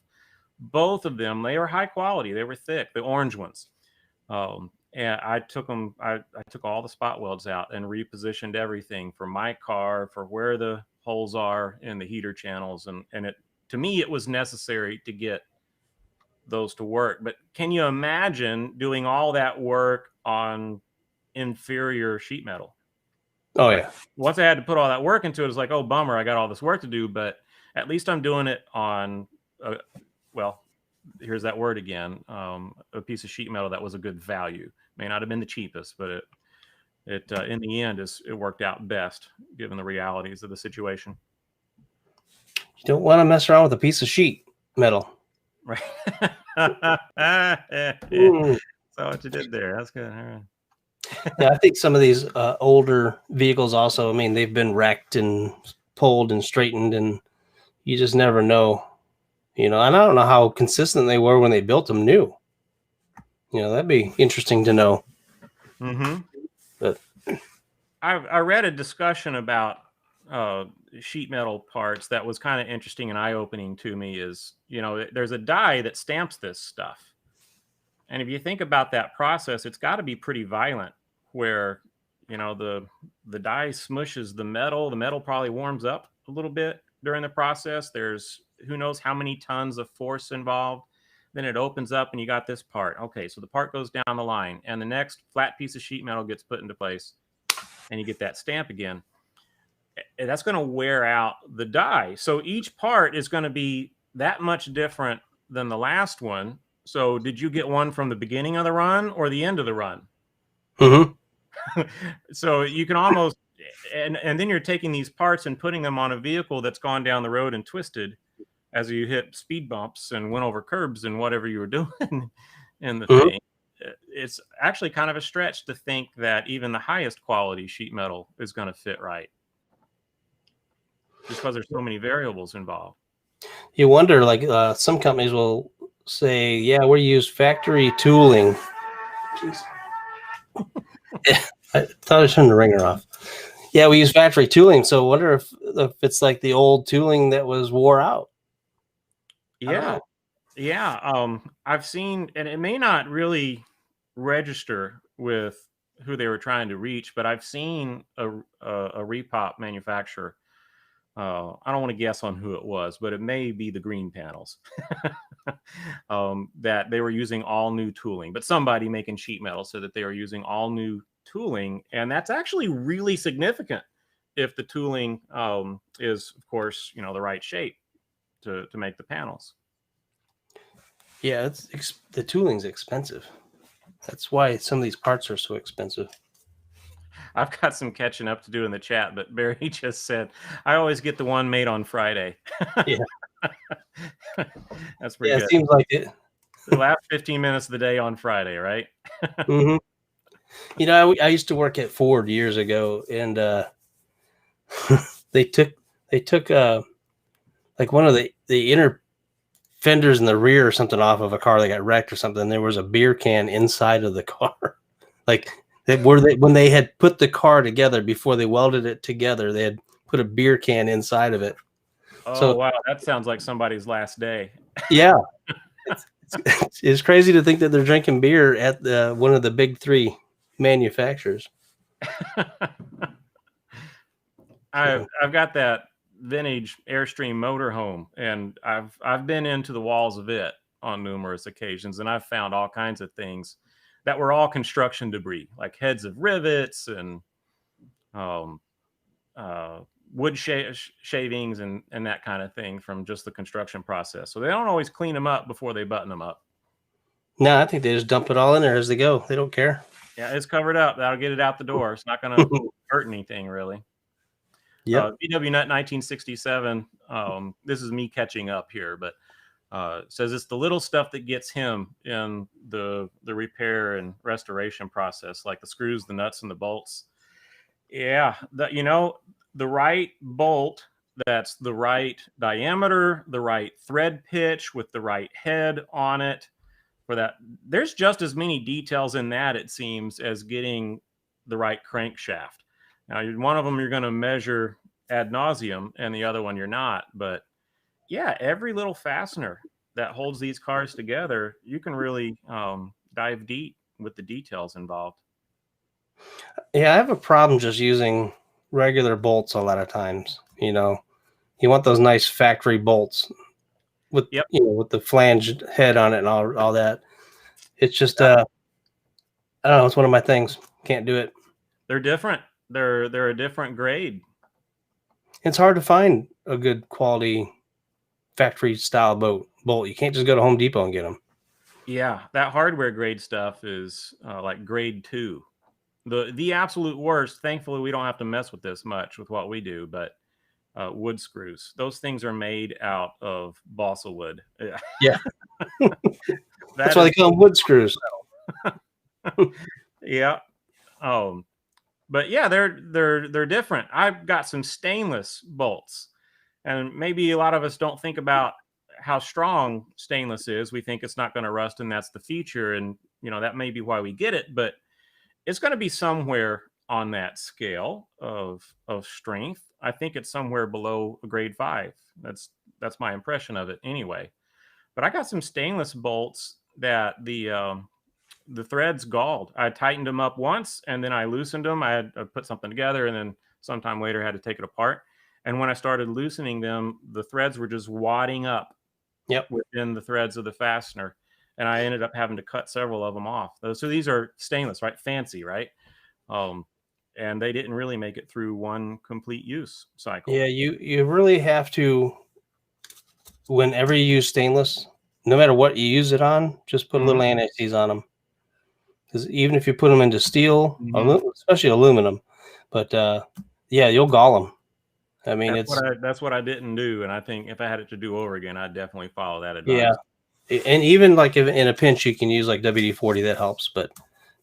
Both of them, they were high quality. They were thick, the orange ones. And I took them, I took all the spot welds out and repositioned everything for my car, for where the holes are in the heater channels. And it, to me, it was necessary to get those to work. But can you imagine doing all that work on inferior sheet metal? Oh, yeah. Once I had to put all that work into it, it's like, oh, bummer, I got all this work to do. But at least I'm doing it on, well, here's that word again, a piece of sheet metal that was a good value. May not have been the cheapest, but it in the end, it worked out best given the realities of the situation. You don't want to mess around with a piece of sheet metal. Right. Mm. So what you did there, that's good. All right. Yeah, I think some of these older vehicles also, I mean, they've been wrecked and pulled and straightened, and you just never know. And I don't know how consistent they were when they built them new. That'd be interesting to know. Mm-hmm. But I read a discussion about sheet metal parts that was kind of interesting and eye-opening to me. Is there's a die that stamps this stuff, and if you think about that process, it's got to be pretty violent. Where the die smushes the metal probably warms up a little bit during the process. There's who knows how many tons of force involved. Then it opens up and you got this part. Okay, so the part goes down the line and the next flat piece of sheet metal gets put into place and you get that stamp again. And that's going to wear out the die. So each part is going to be that much different than the last one. So did you get one from the beginning of the run or the end of the run? Mm-hmm. So you can almost, and then you're taking these parts and putting them on a vehicle that's gone down the road and twisted as you hit speed bumps and went over curbs and whatever you were doing in the thing. It's actually kind of a stretch to think that even the highest quality sheet metal is going to fit right, just because there's so many variables involved. You wonder, like some companies will say, "Yeah, we use factory tooling." Jeez. I thought I turned the ringer off. Yeah, we use factory tooling. So I wonder if it's like the old tooling that was wore out. Yeah. I've seen, and it may not really register with who they were trying to reach, but I've seen a repop manufacturer. I don't want to guess on who it was, but it may be the green panels. That they were using all new tooling, but somebody making sheet metal said that they were using all new tooling, and that's actually really significant if the tooling is, of course, the right shape to make the panels. Yeah, the tooling's expensive. That's why some of these parts are so expensive. I've got some catching up to do in the chat, but Barry just said, I always get the one made on Friday. Yeah. That's pretty good. It seems like it. The last 15 minutes of the day on Friday, right? Mm-hmm. I used to work at Ford years ago, and they took like one of the inner fenders in the rear or something off of a car that got wrecked or something. There was a beer can inside of the car. Like when they had put the car together before they welded it together, they had put a beer can inside of it. Oh, wow. That sounds like somebody's last day. Yeah. It's crazy to think that they're drinking beer at one of the big three manufacturers. I've got that vintage Airstream motorhome, and I've been into the walls of it on numerous occasions, and I've found all kinds of things that were all construction debris, like heads of rivets and wood shavings and that kind of thing from just the construction process. So they don't always clean them up before they button them up. No, I think they just dump it all in there as they go. They don't care. Yeah, it's covered up. That'll get it out the door. It's not going to hurt anything, really. Yep. VW Nut 1967. This is me catching up here, but says it's the little stuff that gets him in the repair and restoration process, like the screws, the nuts, and the bolts. Yeah, the right bolt that's the right diameter, the right thread pitch with the right head on it. For that, there's just as many details in that, it seems, as getting the right crankshaft. Now, one of them you're going to measure ad nauseum, and the other one you're not. But yeah, every little fastener that holds these cars together, you can really dive deep with the details involved. Yeah, I have a problem just using regular bolts a lot of times. You want those nice factory bolts with with the flanged head on it and all that. It's just I don't know, it's one of my things. Can't do it. They're different. They're a different grade. It's hard to find a good quality factory style bolt. You can't just go to Home Depot and get them. Yeah, that hardware grade stuff is like grade 2. The absolute worst. Thankfully, we don't have to mess with this much with what we do, but wood screws. Those things are made out of balsa wood. Yeah. That's why they call them wood screws. Yeah. But yeah, they're different. I've got some stainless bolts, and maybe a lot of us don't think about how strong stainless is. We think it's not going to rust, and that's the feature, and that may be why we get it, but it's going to be somewhere on that scale of strength. I think it's somewhere below a grade 5. That's my impression of it anyway. But I got some stainless bolts that the threads galled. I tightened them up once, and then I loosened them. I had put something together, and then sometime later had to take it apart. And when I started loosening them, the threads were just wadding up within the threads of the fastener. And I ended up having to cut several of them off. So these are stainless, right? Fancy, right? And they didn't really make it through one complete use cycle. Yeah, you really have to, whenever you use stainless, no matter what you use it on, just put a little anti-seize on them. Because even if you put them into steel, especially aluminum, but yeah, you'll gall them. I mean, that's what I didn't do, and I think if I had it to do over again, I'd definitely follow that advice. Yeah, and even like if in a pinch, you can use like WD-40. That helps, but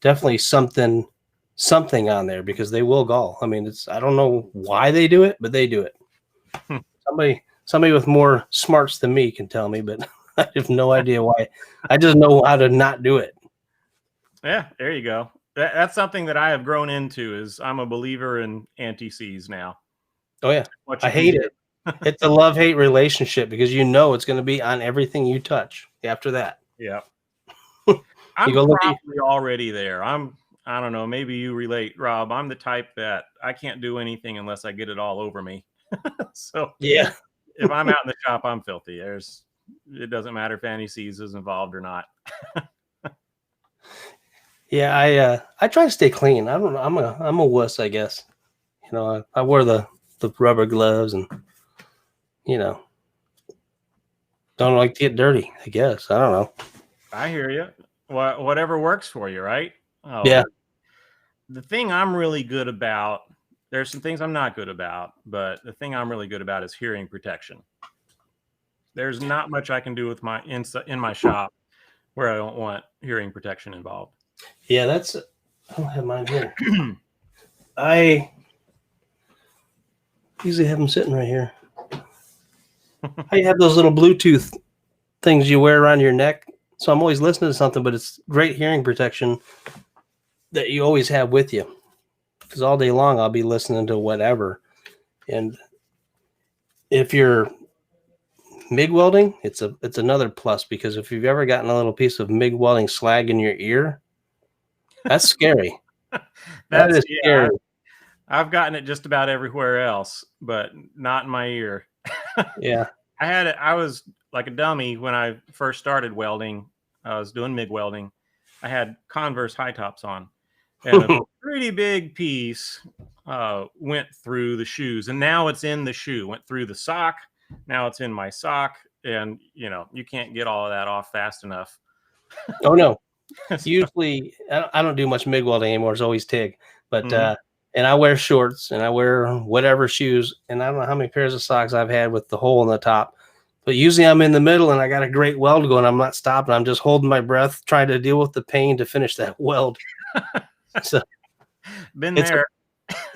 definitely something on there because they will gall. I mean, I don't know why they do it, but they do it. Somebody with more smarts than me can tell me, but I have no idea why. I just know how to not do it. Yeah, there you go. That's something that I have grown into. Is I'm a believer in anti-seize now. Oh yeah, I hate it. It's a love-hate relationship because it's going to be on everything you touch after that. Yeah, I'm probably already there. I don't know. Maybe you relate, Rob. I'm the type that I can't do anything unless I get it all over me. So yeah, if I'm out in the shop, I'm filthy. It doesn't matter if anti-seize is involved or not. Yeah, I try to stay clean. I don't know. I'm a wuss, I guess. I wear the rubber gloves and don't like to get dirty, I guess. I don't know. I hear you. Whatever works for you, right? Yeah. The thing I'm really good about, there's some things I'm not good about, but the thing I'm really good about is hearing protection. There's not much I can do with in my shop where I don't want hearing protection involved. Yeah, I don't have mine here. I usually have them sitting right here. I have those little Bluetooth things you wear around your neck. So I'm always listening to something, but it's great hearing protection that you always have with you. Because all day long I'll be listening to whatever. And if you're MIG welding, it's another plus, because if you've ever gotten a little piece of MIG welding slag in your ear, that's scary. That is scary. I've gotten it just about everywhere else, but not in my ear. Yeah. I was like a dummy when I first started welding. I was doing MIG welding. I had Converse high tops on and a pretty big piece went through the shoes, and now it's in the shoe. Went through the sock, now it's in my sock, and you can't get all of that off fast enough. Oh no. Usually, I don't do much MIG welding anymore. It's always TIG, but and I wear shorts and I wear whatever shoes, and I don't know how many pairs of socks I've had with the hole in the top. But usually I'm in the middle and I got a great weld going. I'm not stopping. I'm just holding my breath, trying to deal with the pain to finish that weld. So been there.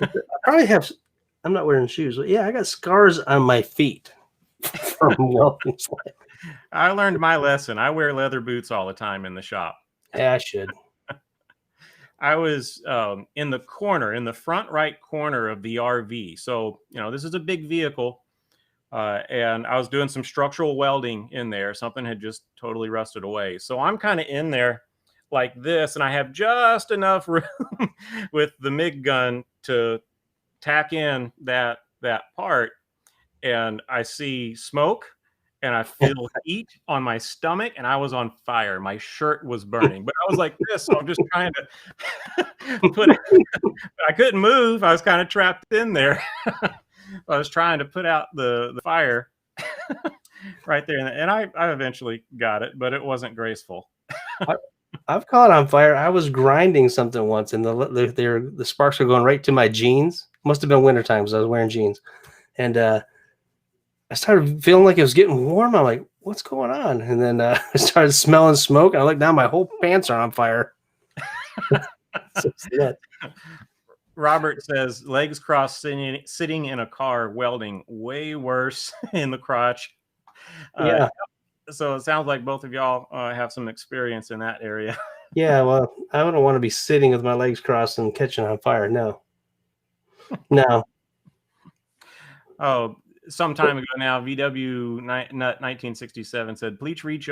I probably have. I'm not wearing shoes, but yeah, I got scars on my feet from welding. I learned my lesson. I wear leather boots all the time in the shop. Yeah, I should. I was in the front right corner of the RV. So, this is a big vehicle. And I was doing some structural welding in there. Something had just totally rusted away. So I'm kind of in there like this, and I have just enough room with the MIG gun to tack in that part. And I see smoke, and I feel heat on my stomach, and I was on fire. My shirt was burning, but I was like this. So I'm just trying to put it. I couldn't move. I was kind of trapped in there. I was trying to put out the fire right there, and I eventually got it, but it wasn't graceful. I've caught on fire. I was grinding something once, and the sparks were going right to my jeans. Must have been wintertime because I was wearing jeans, and I started feeling like it was getting warm. I'm like, what's going on? And then I started smelling smoke. I looked down, my whole pants are on fire. Robert says, legs crossed sitting in a car welding, way worse in the crotch. Yeah. So it sounds like both of y'all have some experience in that area. Yeah, well, I wouldn't want to be sitting with my legs crossed and catching on fire. No. Oh, some time ago now, VW Nut 1967 said, please reach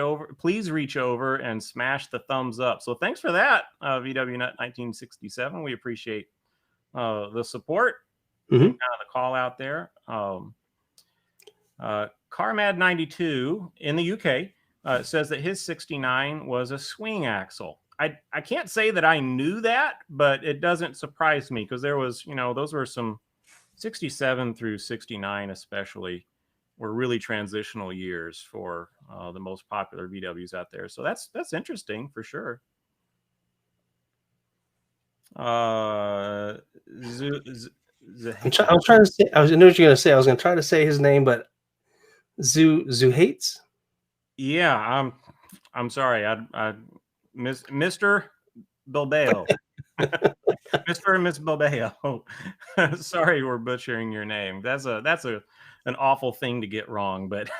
over and smash the thumbs up. So thanks for that, VW Nut 1967. We appreciate the support, and the call out there. Carmad 92 in the UK says that his 69 was a swing axle. I can't say that I knew that, but it doesn't surprise me because there was, those were some 67 through 69 especially were really transitional years for the most popular VWs out there. So that's interesting for sure. I was trying to say. I know what you're going to say. I was going to try to say his name, but Zuhates. Yeah, I'm sorry. I Mr. Bilbao. Mr. and Miss Bilbao. Sorry, we're butchering your name. That's an awful thing to get wrong. But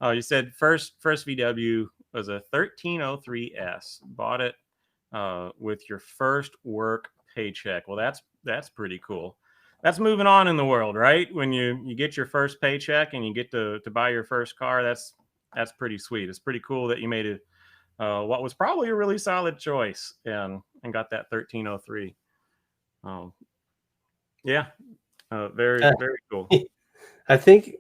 you said first VW was a 1303S. Bought it with your first work paycheck. Well, that's pretty cool. That's moving on in the world, right? When you get your first paycheck and you get to buy your first car, that's pretty sweet. It's pretty cool that you made it what was probably a really solid choice and got that 1303. Yeah, very very cool. I think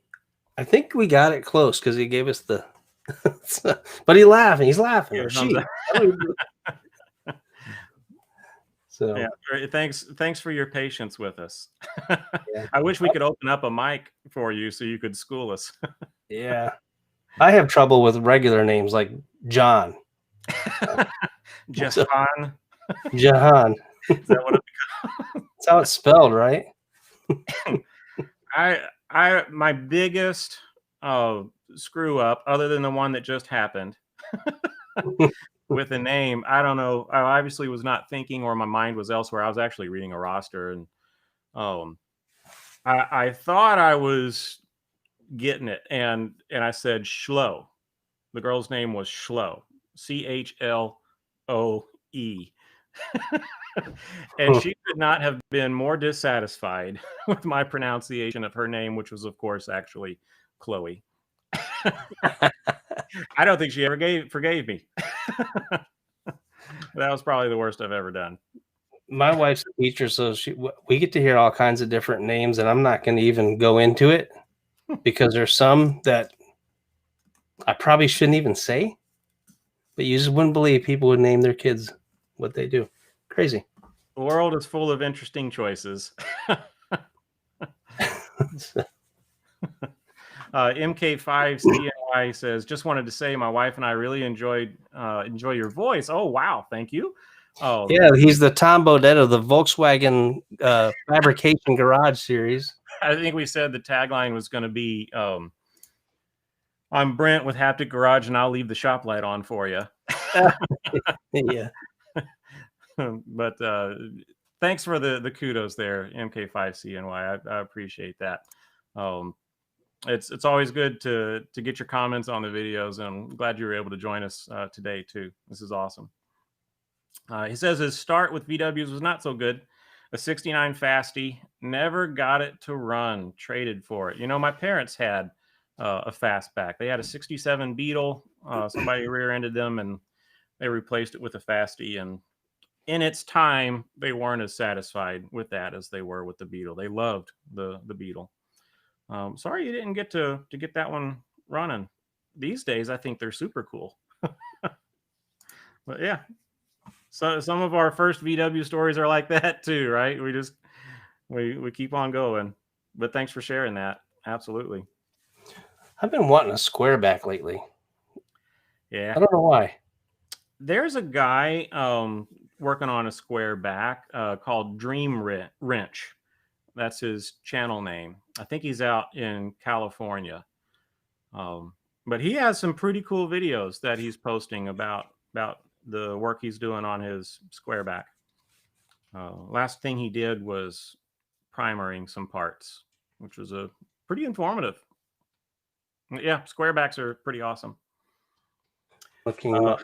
we got it close because he gave us the but he's laughing. So yeah, thanks for your patience with us. Yeah. I wish we could open up a mic for you so you could school us. Yeah, I have trouble with regular names like John. Jahan. Jahan. Is that what That's how it's spelled, right? My biggest screw up, other than the one that just happened with a name, I don't know. I obviously was not thinking, or my mind was elsewhere. I was actually reading a roster, and I thought I was getting it, and I said Schloe. The girl's name was Schloe, CHLOE. And she could not have been more dissatisfied with my pronunciation of her name, which was, of course, actually Chloe. I don't think she ever forgave me. That was probably the worst I've ever done. My wife's a teacher, so we get to hear all kinds of different names, and I'm not going to even go into it because there's some that I probably shouldn't even say, but you just wouldn't believe people would name their kids what they do. Crazy. The world is full of interesting choices. MK5CNY says, just wanted to say my wife and I really enjoy your voice. Oh, wow. Thank you. Yeah, he's the Tom Bodett of the Volkswagen Fabrication Garage series. I think we said the tagline was going to be, I'm Brent with Haptic Garage, and I'll leave the shop light on for you. Yeah. But thanks for the kudos there, MK5CNY. I appreciate that. It's always good to get your comments on the videos, and I'm glad you were able to join us today too. This is awesome. He says his start with VWs was not so good. A 69 Fasty, never got it to run, traded for it. You know, my parents had a fastback. They had a 67 Beetle. Somebody rear-ended them, and they replaced it with a Fasty. And in its time, they weren't as satisfied with that as they were with the Beetle. They loved the Beetle. Sorry you didn't get to get that one running. These days, I think they're super cool. But yeah, so some of our first VW stories are like that too, right? We keep on going. But thanks for sharing that. Absolutely. I've been wanting a square back lately. Yeah. I don't know why. There's a guy working on a square back called Dream Wrench. That's his channel name. I think he's out in California. But he has some pretty cool videos that he's posting about the work he's doing on his square back. Last thing he did was primering some parts, which was a pretty informative. Yeah, square backs are pretty awesome. Looking him up.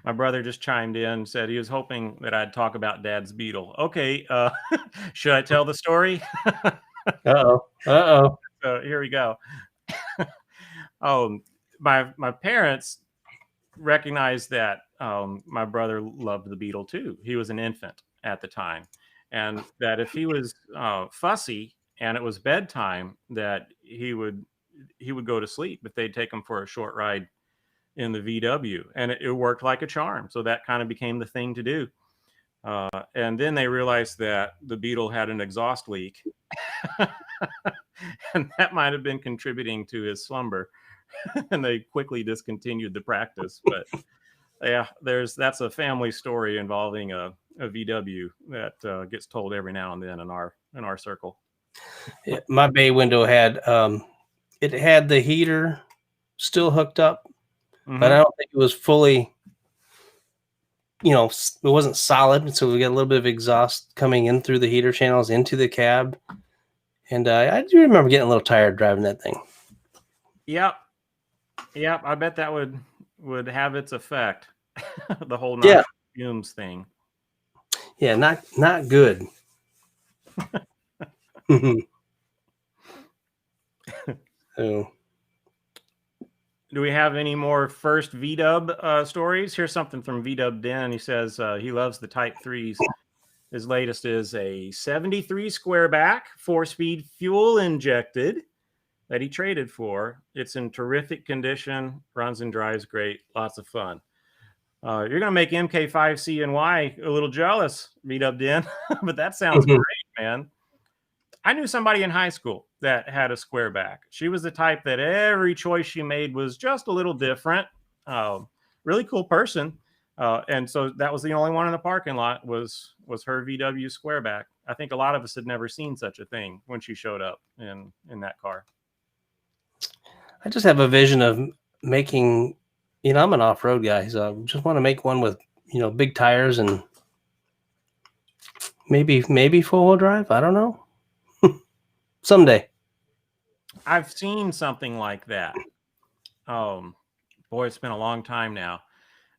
My brother just chimed in and said he was hoping that I'd talk about Dad's Beetle. Okay, should I tell the story? Uh-oh. Uh-oh. So here we go. My parents recognized that my brother loved the Beetle too. He was an infant at the time, and that if he was fussy and it was bedtime, that he would go to sleep if they'd take him for a short ride in the VW, and it worked like a charm. So that kind of became the thing to do. And then they realized that the Beetle had an exhaust leak, and that might have been contributing to his slumber. And they quickly discontinued the practice. But yeah, that's a family story involving a VW that gets told every now and then in our circle. Yeah, my bay window had it had the heater still hooked up, but I don't think it was fully, it wasn't solid. So we got a little bit of exhaust coming in through the heater channels into the cab. And I do remember getting a little tired driving that thing. Yep. I bet that would have its effect. The whole fumes thing. Yeah, not good. So, do we have any more first VW stories? Here's something from VW Den. He says he loves the Type 3s. His latest is a 73 square back, 4-speed fuel injected that he traded for. It's in terrific condition, runs and drives great, lots of fun. You're going to make MK5CNY a little jealous, VW Den, but that sounds great, man. I knew somebody in high school that had a square back. She was the type that every choice she made was just a little different. Really cool person. And so that was the only one in the parking lot was her VW square back. I think a lot of us had never seen such a thing when she showed up in that car. I just have a vision of making, I'm an off-road guy, so I just want to make one with, big tires and maybe four-wheel drive. I don't know. Someday. I've seen something like that. Boy, it's been a long time now.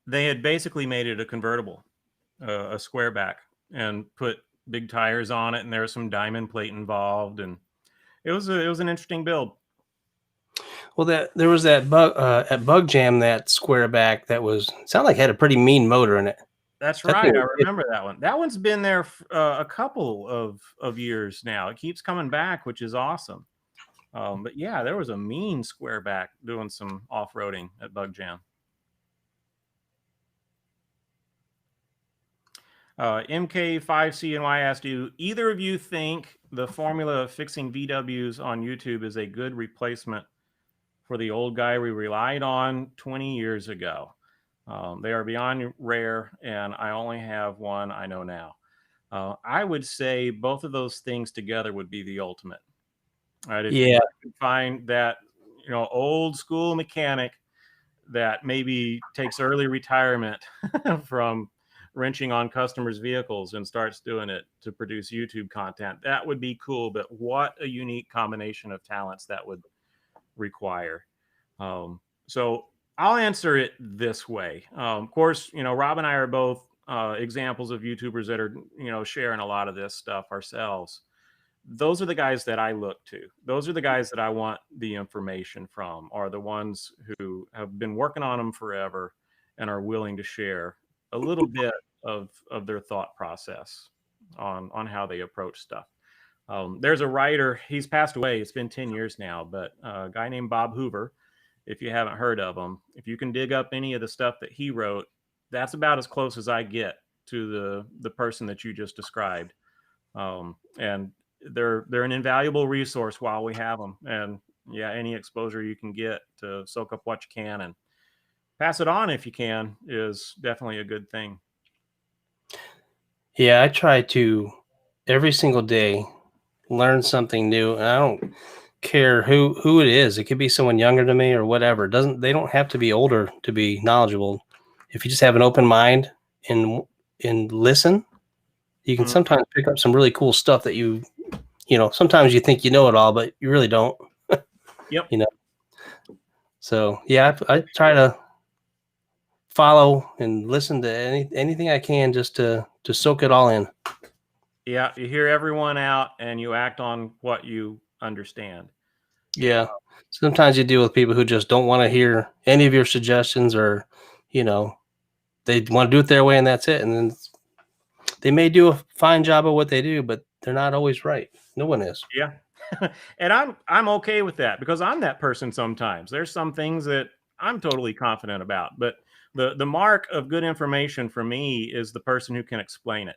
They had basically made it a convertible, a square back, and put big tires on it, and there was some diamond plate involved, and it was an interesting build. Well, there was that at Bug Jam, that square back that sounded like it had a pretty mean motor in it. That's right. I remember that one. That one's been there a couple of years now. It keeps coming back, which is awesome. But yeah, there was a mean square back doing some off-roading at Bug Jam. MK5CNY asked, do either of you think the formula of fixing VWs on YouTube is a good replacement for the old guy we relied on 20 years ago? They are beyond rare, and I only have one I know now. I would say both of those things together would be the ultimate. Right? If you Yeah. can find that, old school mechanic that maybe takes early retirement from wrenching on customers' vehicles and starts doing it to produce YouTube content, that would be cool. But what a unique combination of talents that would require. So I'll answer it this way. Of course, Rob and I are both examples of YouTubers that are, sharing a lot of this stuff ourselves. Those are the guys that I look to. Those are the guys that I want the information from, are the ones who have been working on them forever and are willing to share a little bit of their thought process on how they approach stuff. There's a writer, he's passed away, it's been 10 years now, but a guy named Bob Hoover. If you haven't heard of him, if you can dig up any of the stuff that he wrote, that's about as close as I get to the person that you just described. And they're an invaluable resource while we have them. And yeah, any exposure you can get to soak up what you can and pass it on if you can is definitely a good thing. Yeah, I try to every single day learn something new, and I don't care who it is. It could be someone younger than me or whatever. They don't have to be older to be knowledgeable. If you just have an open mind and listen, you can sometimes pick up some really cool stuff that sometimes you think you know it all, but you really don't. Yep. So yeah, I try to follow and listen to anything I can just to soak it all in. Yeah, you hear everyone out and you act on what you understand. Yeah. Sometimes you deal with people who just don't want to hear any of your suggestions, or they want to do it their way and that's it. And then they may do a fine job of what they do, but they're not always right. No one is. Yeah. And I'm okay with that, because I'm that person sometimes. There's some things that I'm totally confident about, but the mark of good information for me is the person who can explain it.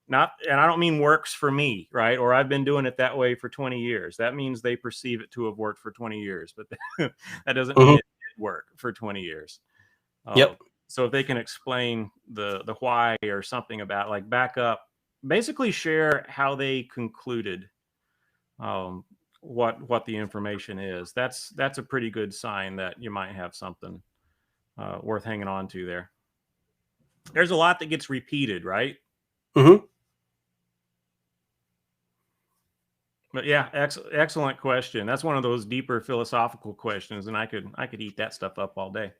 And I don't mean works for me, right? Or I've been doing it that way for 20 years. That means they perceive it to have worked for 20 years, but that doesn't mean it did work for 20 years. Yep. So if they can explain the why or something about, like, back up, basically share how they concluded what the information is, that's a pretty good sign that you might have something worth hanging on to there. There's a lot that gets repeated, right? Mm-hmm. But yeah, excellent question. That's one of those deeper philosophical questions, and I could eat that stuff up all day.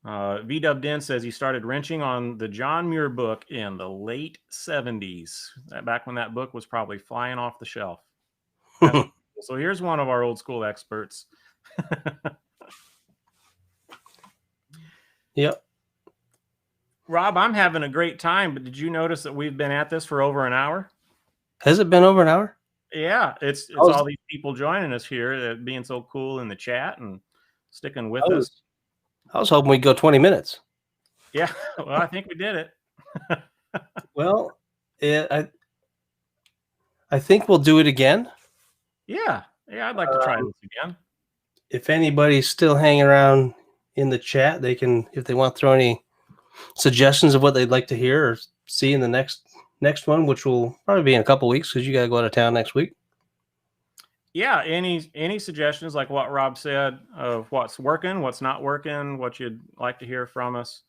VW says he started wrenching on the John Muir book in the late 70s, back when that book was probably flying off the shelf. So here's one of our old school experts. Yep. Rob, I'm having a great time, but did you notice that we've been at this for over an hour? Has it been over an hour? Yeah, it's all these people joining us here, being so cool in the chat and sticking with us. I was hoping we'd go 20 minutes. Yeah, well, I think we did it. Well, I think we'll do it again. Yeah, I'd like to try this again. If anybody's still hanging around in the chat, they can, if they want to throw any suggestions of what they'd like to hear or see in the next one, which will probably be in a couple weeks because you got to go out of town next week. Yeah, any suggestions, like what Rob said, of what's working, what's not working, what you'd like to hear from us,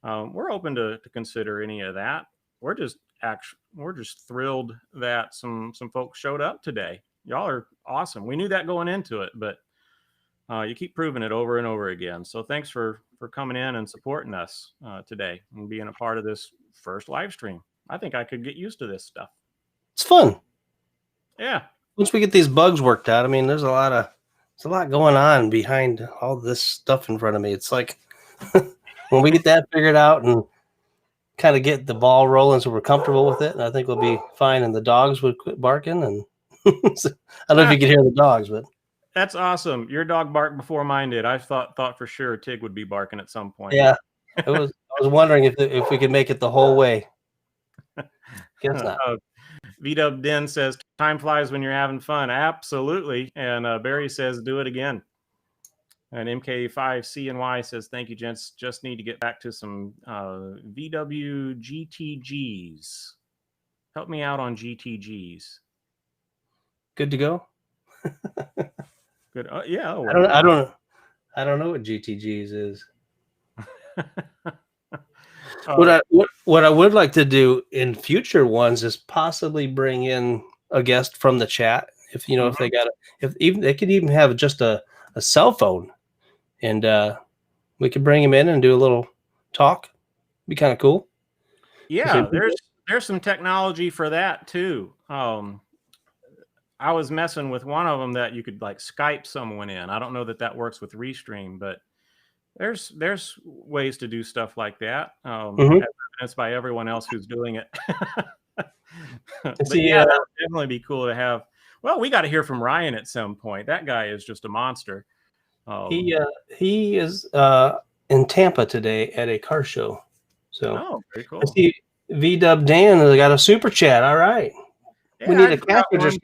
we're open to consider any of that. We're just thrilled that some folks showed up today. Y'all are awesome. We knew that going into it, but you keep proving it over and over again. So thanks for coming in and supporting us today and being a part of this first live stream. I think I could get used to this stuff. It's fun. Yeah. Once we get these bugs worked out, I mean, there's a lot going on behind all this stuff in front of me. It's like when we get that figured out and kind of get the ball rolling so we're comfortable with it, and I think we'll be fine, and the dogs would quit barking. And I don't know if you could hear the dogs, but that's awesome. Your dog barked before mine did. I thought for sure Tig would be barking at some point. Yeah, it was was wondering if we could make it the whole way. Guess not. VW Den says, time flies when you're having fun. Absolutely. And Barry says, do it again. And MK5CNY says, thank you, gents. Just need to get back to some VW GTGs. Help me out on GTGs. Good to go. Good. Yeah. I don't know what GTGs is. What I would like to do in future ones is possibly bring in a guest from the chat. If you know, if they got if even they could even have just a cell phone, and we could bring him in and do a little talk. Be kind of cool. Yeah, there's some technology for that too. I was messing with one of them that you could like Skype someone in. I don't know that works with Restream, but there's ways to do stuff like that. Evidenced by everyone else who's doing it. But yeah, that would definitely be cool to have. Well, we got to hear from Ryan at some point. That guy is just a monster. He is in Tampa today at a car show. So very cool. I see VW Dan got a super chat. All right. Yeah, we need a cash register.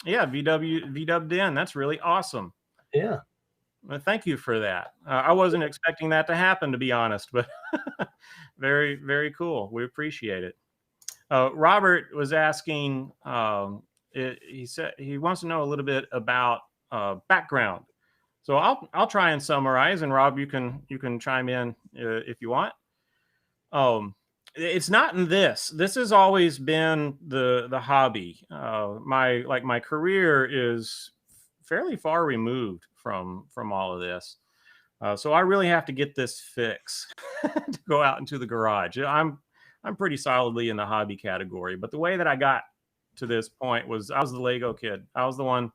Yeah, VW Dan. That's really awesome. Yeah. Well, thank you for that. I wasn't expecting that to happen, to be honest, but very, very cool. We appreciate it. Robert was asking, he said he wants to know a little bit about background. So I'll try and summarize, and Rob, you can chime in if you want. It's not in this. This has always been the hobby. My career is fairly far removed from all of this. So I really have to get this fix to go out into the garage. I'm pretty solidly in the hobby category, but the way that I got to this point was I was the Lego kid. I was the one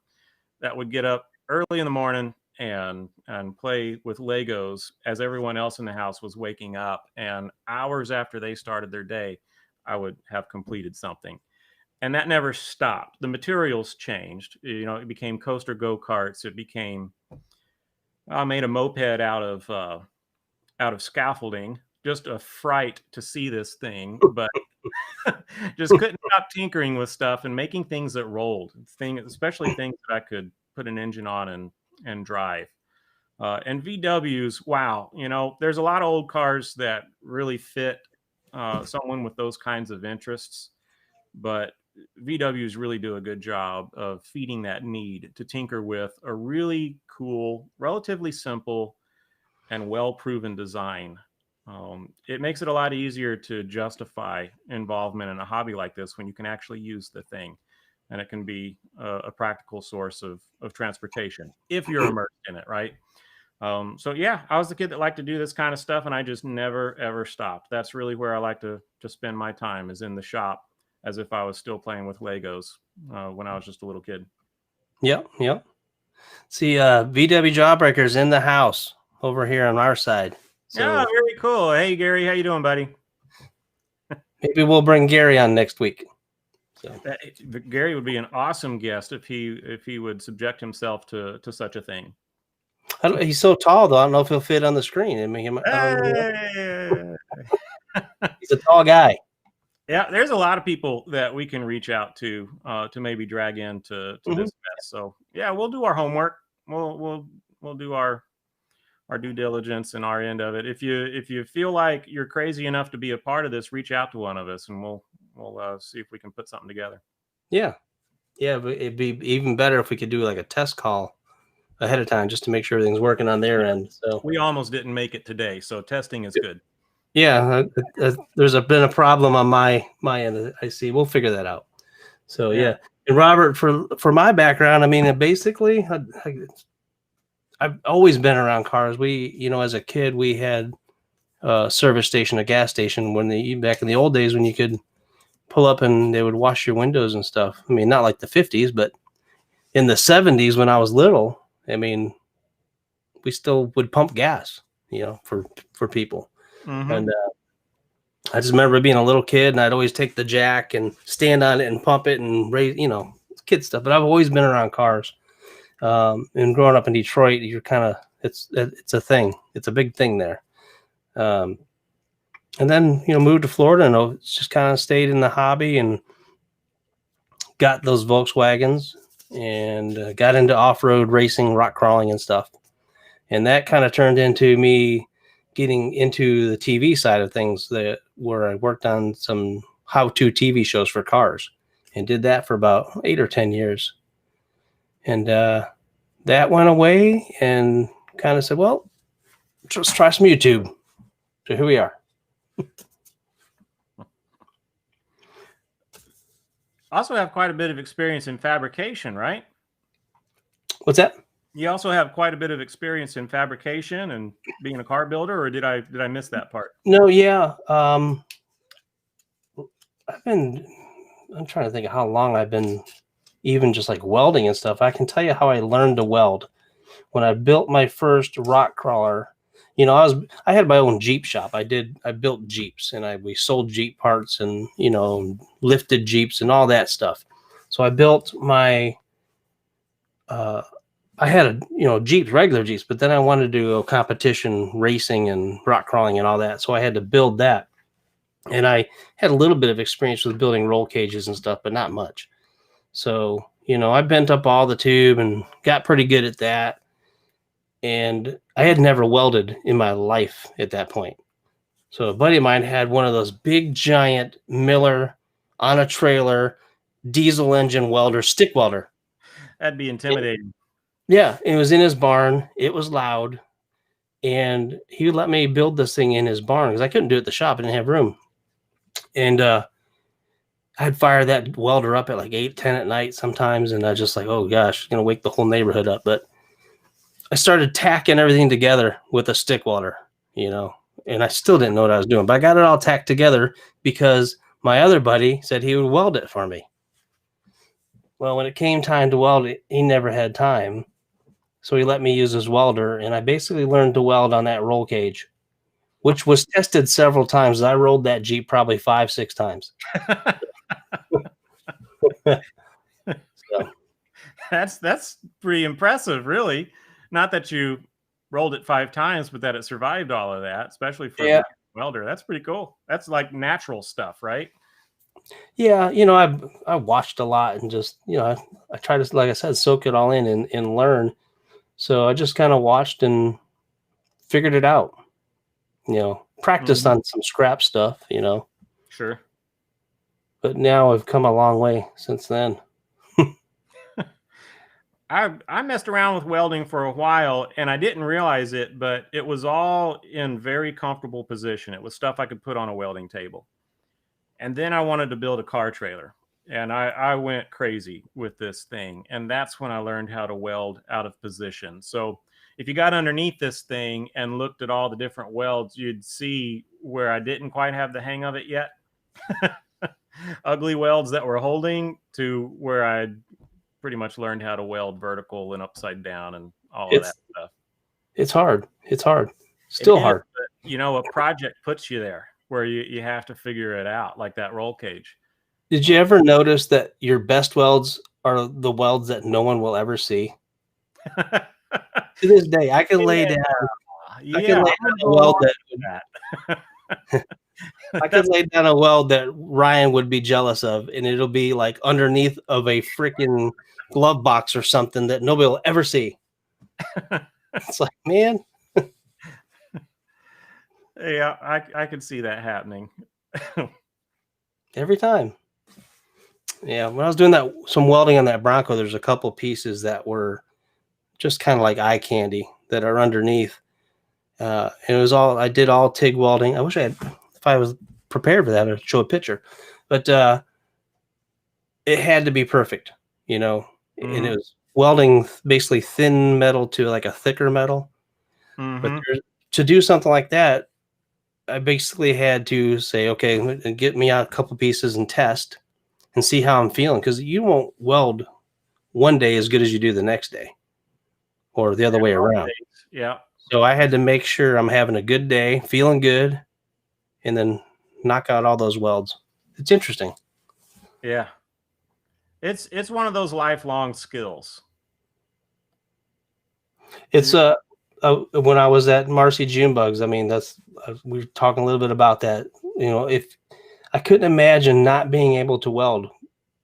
that would get up early in the morning and play with Legos as everyone else in the house was waking up. And hours after they started their day, I would have completed something. And that never stopped. The materials changed. You know, it became coaster go-karts. It became, I made a moped out of scaffolding. Just a fright to see this thing, but just couldn't stop tinkering with stuff and making things that rolled. Especially things that I could put an engine on and drive. And VWs, wow, you know, there's a lot of old cars that really fit someone with those kinds of interests, but VWs really do a good job of feeding that need to tinker with a really cool, relatively simple, and well-proven design. It makes it a lot easier to justify involvement in a hobby like this when you can actually use the thing, and it can be a practical source of transportation if you're immersed in it, right? So yeah, I was the kid that liked to do this kind of stuff, and I just never ever stopped. That's really where I like to spend my time, is in the shop, as if I was still playing with Legos when I was just a little kid. Yep. See, VW Jawbreaker's in the house over here on our side. So yeah, very cool. Hey, Gary, how you doing, buddy? Maybe we'll bring Gary on next week. So Gary would be an awesome guest if he would subject himself to such a thing. He's so tall, though. I don't know if he'll fit on the screen. I mean, he's a tall guy. Yeah, there's a lot of people that we can reach out to maybe drag into this mess. So yeah, we'll do our homework. We'll do our due diligence and our end of it. If you feel like you're crazy enough to be a part of this, reach out to one of us, and we'll see if we can put something together. Yeah, but it'd be even better if we could do like a test call ahead of time, just to make sure everything's working on their end. So we almost didn't make it today, so testing is good. Yeah, there's been a problem on my end. I see. We'll figure that out. So yeah. And Robert, for my background, I mean, basically, I've always been around cars. We, as a kid, we had a service station, a gas station, back in the old days when you could pull up and they would wash your windows and stuff. I mean, not like the 50s, but in the 70s when I was little, I mean, we still would pump gas, for people. And I just remember being a little kid, and I'd always take the jack and stand on it and pump it and raise, kid stuff. But I've always been around cars. And growing up in Detroit, you're kind of it's a thing. It's a big thing there. And then, moved to Florida and just kind of stayed in the hobby and got those Volkswagens and got into off-road racing, rock crawling and stuff. And that kind of turned into me getting into the TV side of things, where I worked on some how-to TV shows for cars and did that for about 8 or 10 years. And that went away and kind of said, well, let's try some YouTube. So here we are. Also have quite a bit of experience in fabrication, right? What's that? You also have quite a bit of experience in fabrication and being a car builder, or did I miss that part? No, yeah. I'm trying to think of how long I've been even just like welding and stuff. I can tell you how I learned to weld. When I built my first rock crawler, I had my own Jeep shop. I built Jeeps and we sold Jeep parts and, lifted Jeeps and all that stuff. So I built my, I had Jeeps, regular Jeeps, but then I wanted to do a competition racing and rock crawling and all that. So I had to build that. And I had a little bit of experience with building roll cages and stuff, but not much. So, I bent up all the tube and got pretty good at that. And I had never welded in my life at that point. So a buddy of mine had one of those big, giant Miller on a trailer, diesel engine welder, stick welder. That'd be intimidating. It was in his barn. It was loud. And he let me build this thing in his barn because I couldn't do it at the shop. I didn't have room. And I'd fire that welder up at like 8, 10 at night sometimes. And I just like, oh gosh, going to wake the whole neighborhood up. But I started tacking everything together with a stick welder, and I still didn't know what I was doing, but I got it all tacked together because my other buddy said he would weld it for me. Well, when it came time to weld it, he never had time. So he let me use his welder, and I basically learned to weld on that roll cage, which was tested several times. I rolled that Jeep probably 5, 6 times. So. That's pretty impressive, really. Not that you rolled it 5 times, but that it survived all of that, especially for a welder. That's pretty cool. That's like natural stuff, right? Yeah, I watched a lot and just, I try to, like I said, soak it all in and learn. So I just kind of watched and figured it out, practiced on some scrap stuff, Sure. But now I've come a long way since then. I messed around with welding for a while and I didn't realize it, but it was all in very comfortable position. It was stuff I could put on a welding table. And then I wanted to build a car trailer and I went crazy with this thing. And that's when I learned how to weld out of position. So if you got underneath this thing and looked at all the different welds, you'd see where I didn't quite have the hang of it yet. Ugly welds that were holding to where I'd pretty much learned how to weld vertical and upside down and all of that stuff. It's hard. Still hard. But, a project puts you there where you have to figure it out, like that roll cage. Did you ever notice that your best welds are the welds that no one will ever see? To this day, I can lay down. I can lay down a weld that. I could lay down a weld that Ryan would be jealous of, and it'll be like underneath of a freaking glove box or something that nobody will ever see. It's like, man. Yeah, I could see that happening. Every time. Yeah, when I was doing some welding on that Bronco, there's a couple pieces that were just kind of like eye candy that are underneath. And it was I did all TIG welding. I wish if I was prepared for that, I'd show a picture. But it had to be perfect, and it was welding basically thin metal to like a thicker metal. But to do something like that, I basically had to say, okay, get me out a couple pieces and test and see how I'm feeling. Because you won't weld one day as good as you do the next day or the other way around. Yeah. So I had to make sure I'm having a good day, feeling good, and then knock out all those welds. It's interesting. Yeah. It's one of those lifelong skills. It's a when I was at Marcy Junebugs, I mean, we were talking a little bit about that. If I couldn't imagine not being able to weld,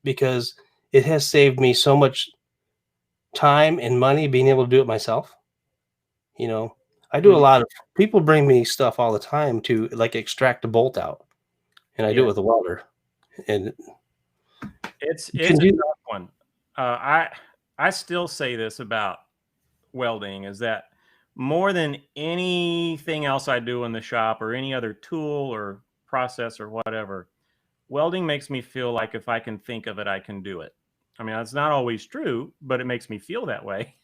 because it has saved me so much time and money being able to do it myself. I do a Mhm. lot of people bring me stuff all the time to like extract a bolt out, and I do it Yeah, with a welder. And you it's can a do. tough one. I still say this about welding is that more than anything else I do in the shop or any other tool or process or whatever, welding makes me feel like if I can think of it, I can do it. I mean, that's not always true, but it makes me feel that way.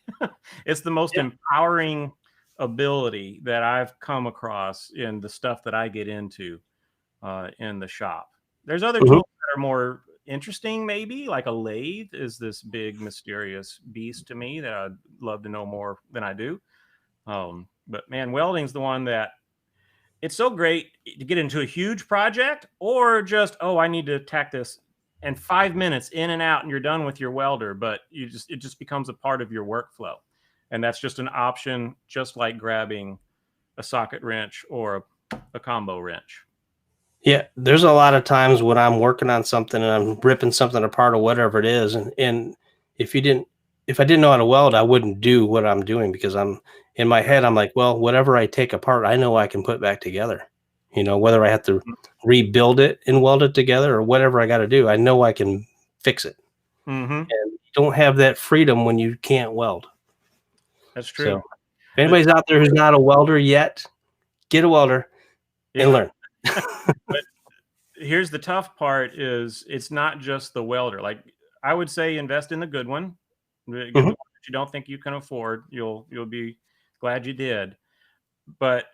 It's the most Yeah. empowering ability that I've come across in the stuff that I get into in the shop. There's other Mhm. tools that are more interesting, maybe like a lathe is this big mysterious beast to me that I'd love to know more than I do. But man, welding's the one that it's so great to get into a huge project or just, oh, I need to tack this and 5 minutes in and out and you're done with your welder, but it just becomes a part of your workflow. And that's just an option, just like grabbing a socket wrench or a combo wrench. Yeah, there's a lot of times when I'm working on something and I'm ripping something apart or whatever it is, and if you didn't, if I didn't know how to weld, I wouldn't do what I'm doing because I'm in my head. I'm like, well, whatever I take apart, I know I can put back together. Whether I have to rebuild it and weld it together or whatever I got to do, I know I can fix it. Mm-hmm. And you don't have that freedom when you can't weld. That's So, true. if The anybody's out there who's not a welder yet, get a welder and Yeah. learn. But here's the tough part is it's not just the welder. Like I would say invest in the good one. Get the one Mhm. that you don't think you can afford. You'll be glad you did. But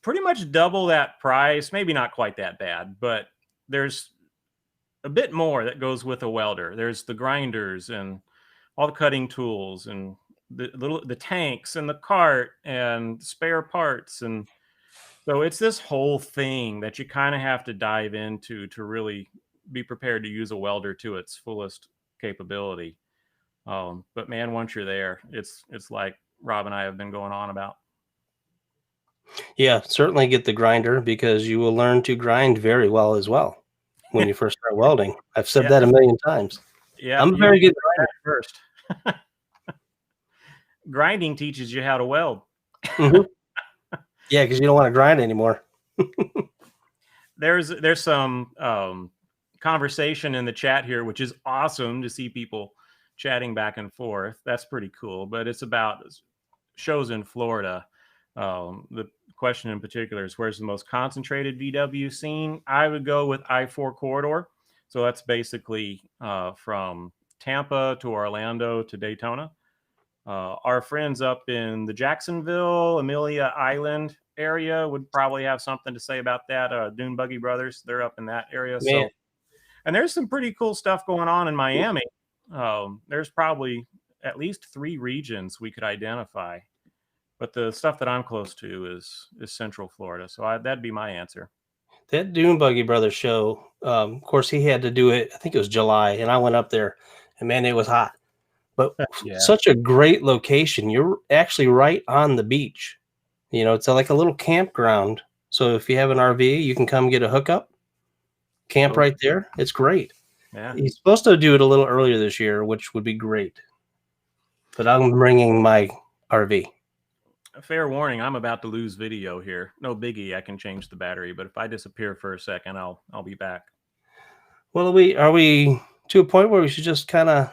pretty much double that price, maybe not quite that bad, but there's a bit more that goes with a welder. There's the grinders and all the cutting tools and the tanks and the cart and spare parts and so it's this whole thing that you kind of have to dive into to really be prepared to use a welder to its fullest capability. But man, once you're there, it's like Rob and I have been going on about. Yeah, certainly get the grinder because you will learn to grind very well as well when you first start welding. I've said Yeah, that a million times. yeah, I'm a you need very good to learn that grinder. first. Grinding teaches you how to weld. Mhm. Yeah, because you don't want to grind anymore. There's some conversation in the chat here, which is awesome to see people chatting back and forth. That's pretty cool. But it's about shows in Florida. The question in particular is where's the most concentrated VW scene? I would go with I-4 corridor. So that's basically from Tampa to Orlando to Daytona. Our friends up in the Jacksonville, Amelia Island area would probably have something to say about that. Dune Buggy Brothers, they're up in that area. Man, So, and there's some pretty cool stuff going on in Miami. There's probably at least 3 regions we could identify, but the stuff that I'm close to is Central Florida. So that'd be my answer. that Dune Buggy Brothers show, of course, he had to do it. I think it was July, and I went up there, and man, it was hot. But Yeah. such a great location. You're actually right on the beach. It's like a little campground. So if you have an RV, you can come get a hookup, camp Cool. right there. It's great. Yeah. He's supposed to do it a little earlier this year, which would be great. But I'm bringing my RV. A fair warning, I'm about to lose video here. No biggie, I can change the battery, but if I disappear for a second, I'll be back. Well, are we to a point where we should just kind of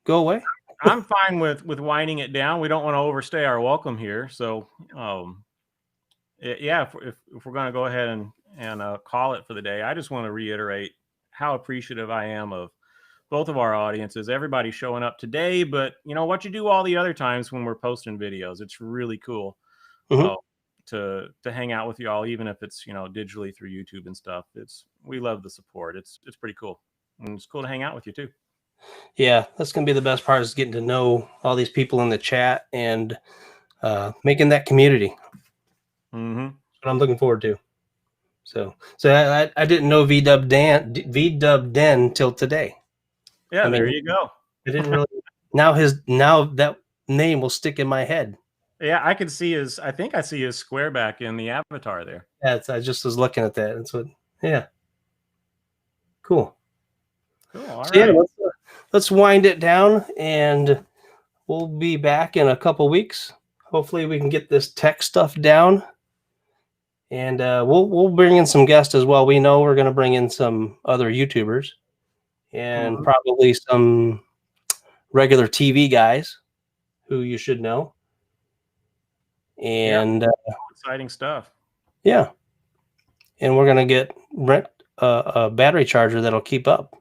go away? I'm fine with winding it down. We don't want to overstay our welcome here. So, yeah, if we're going to go ahead and call it for the day, I just want to reiterate how appreciative I am of both of our audiences, everybody showing up today, but what you do all the other times when we're posting videos. It's really cool Hmm. uh, to hang out with y'all, even if it's digitally through YouTube and stuff. We love the support. It's pretty cool, and it's cool to hang out with you too. Yeah, that's gonna be the best part is getting to know all these people in the chat and making that community. Mm-hmm. That's what I'm looking forward to. So I didn't know VW Den till today. I Yeah, there mean, you go. I didn't really. Now that name will stick in my head. Yeah, I can see his. I think I see his square back in the avatar there. Yeah, I just was looking at that. That's what. Yeah, cool. Cool. All So yeah, right. let's wind it down, and we'll be back in a couple weeks. Hopefully, we can get this tech stuff down, and we'll bring in some guests as well. We know we're going to bring in some other YouTubers, and probably some regular TV guys who you should know. And Exciting stuff. yeah, and we're gonna get rent a battery charger that'll keep up.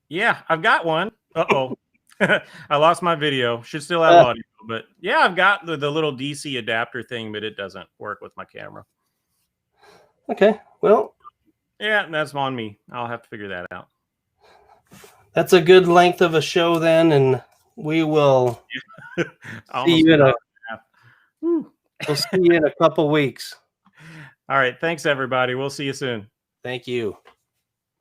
Yeah, I've got one. Uh-oh. I lost my video. Should still have audio, but yeah, I've got the little DC adapter thing, but it doesn't work with my camera. Okay, well, yeah, that's on me. I'll have to figure that out. That's a good length of a show then, and we will see you in we'll see you in a couple weeks. All right, thanks everybody. We'll see you soon. Thank you.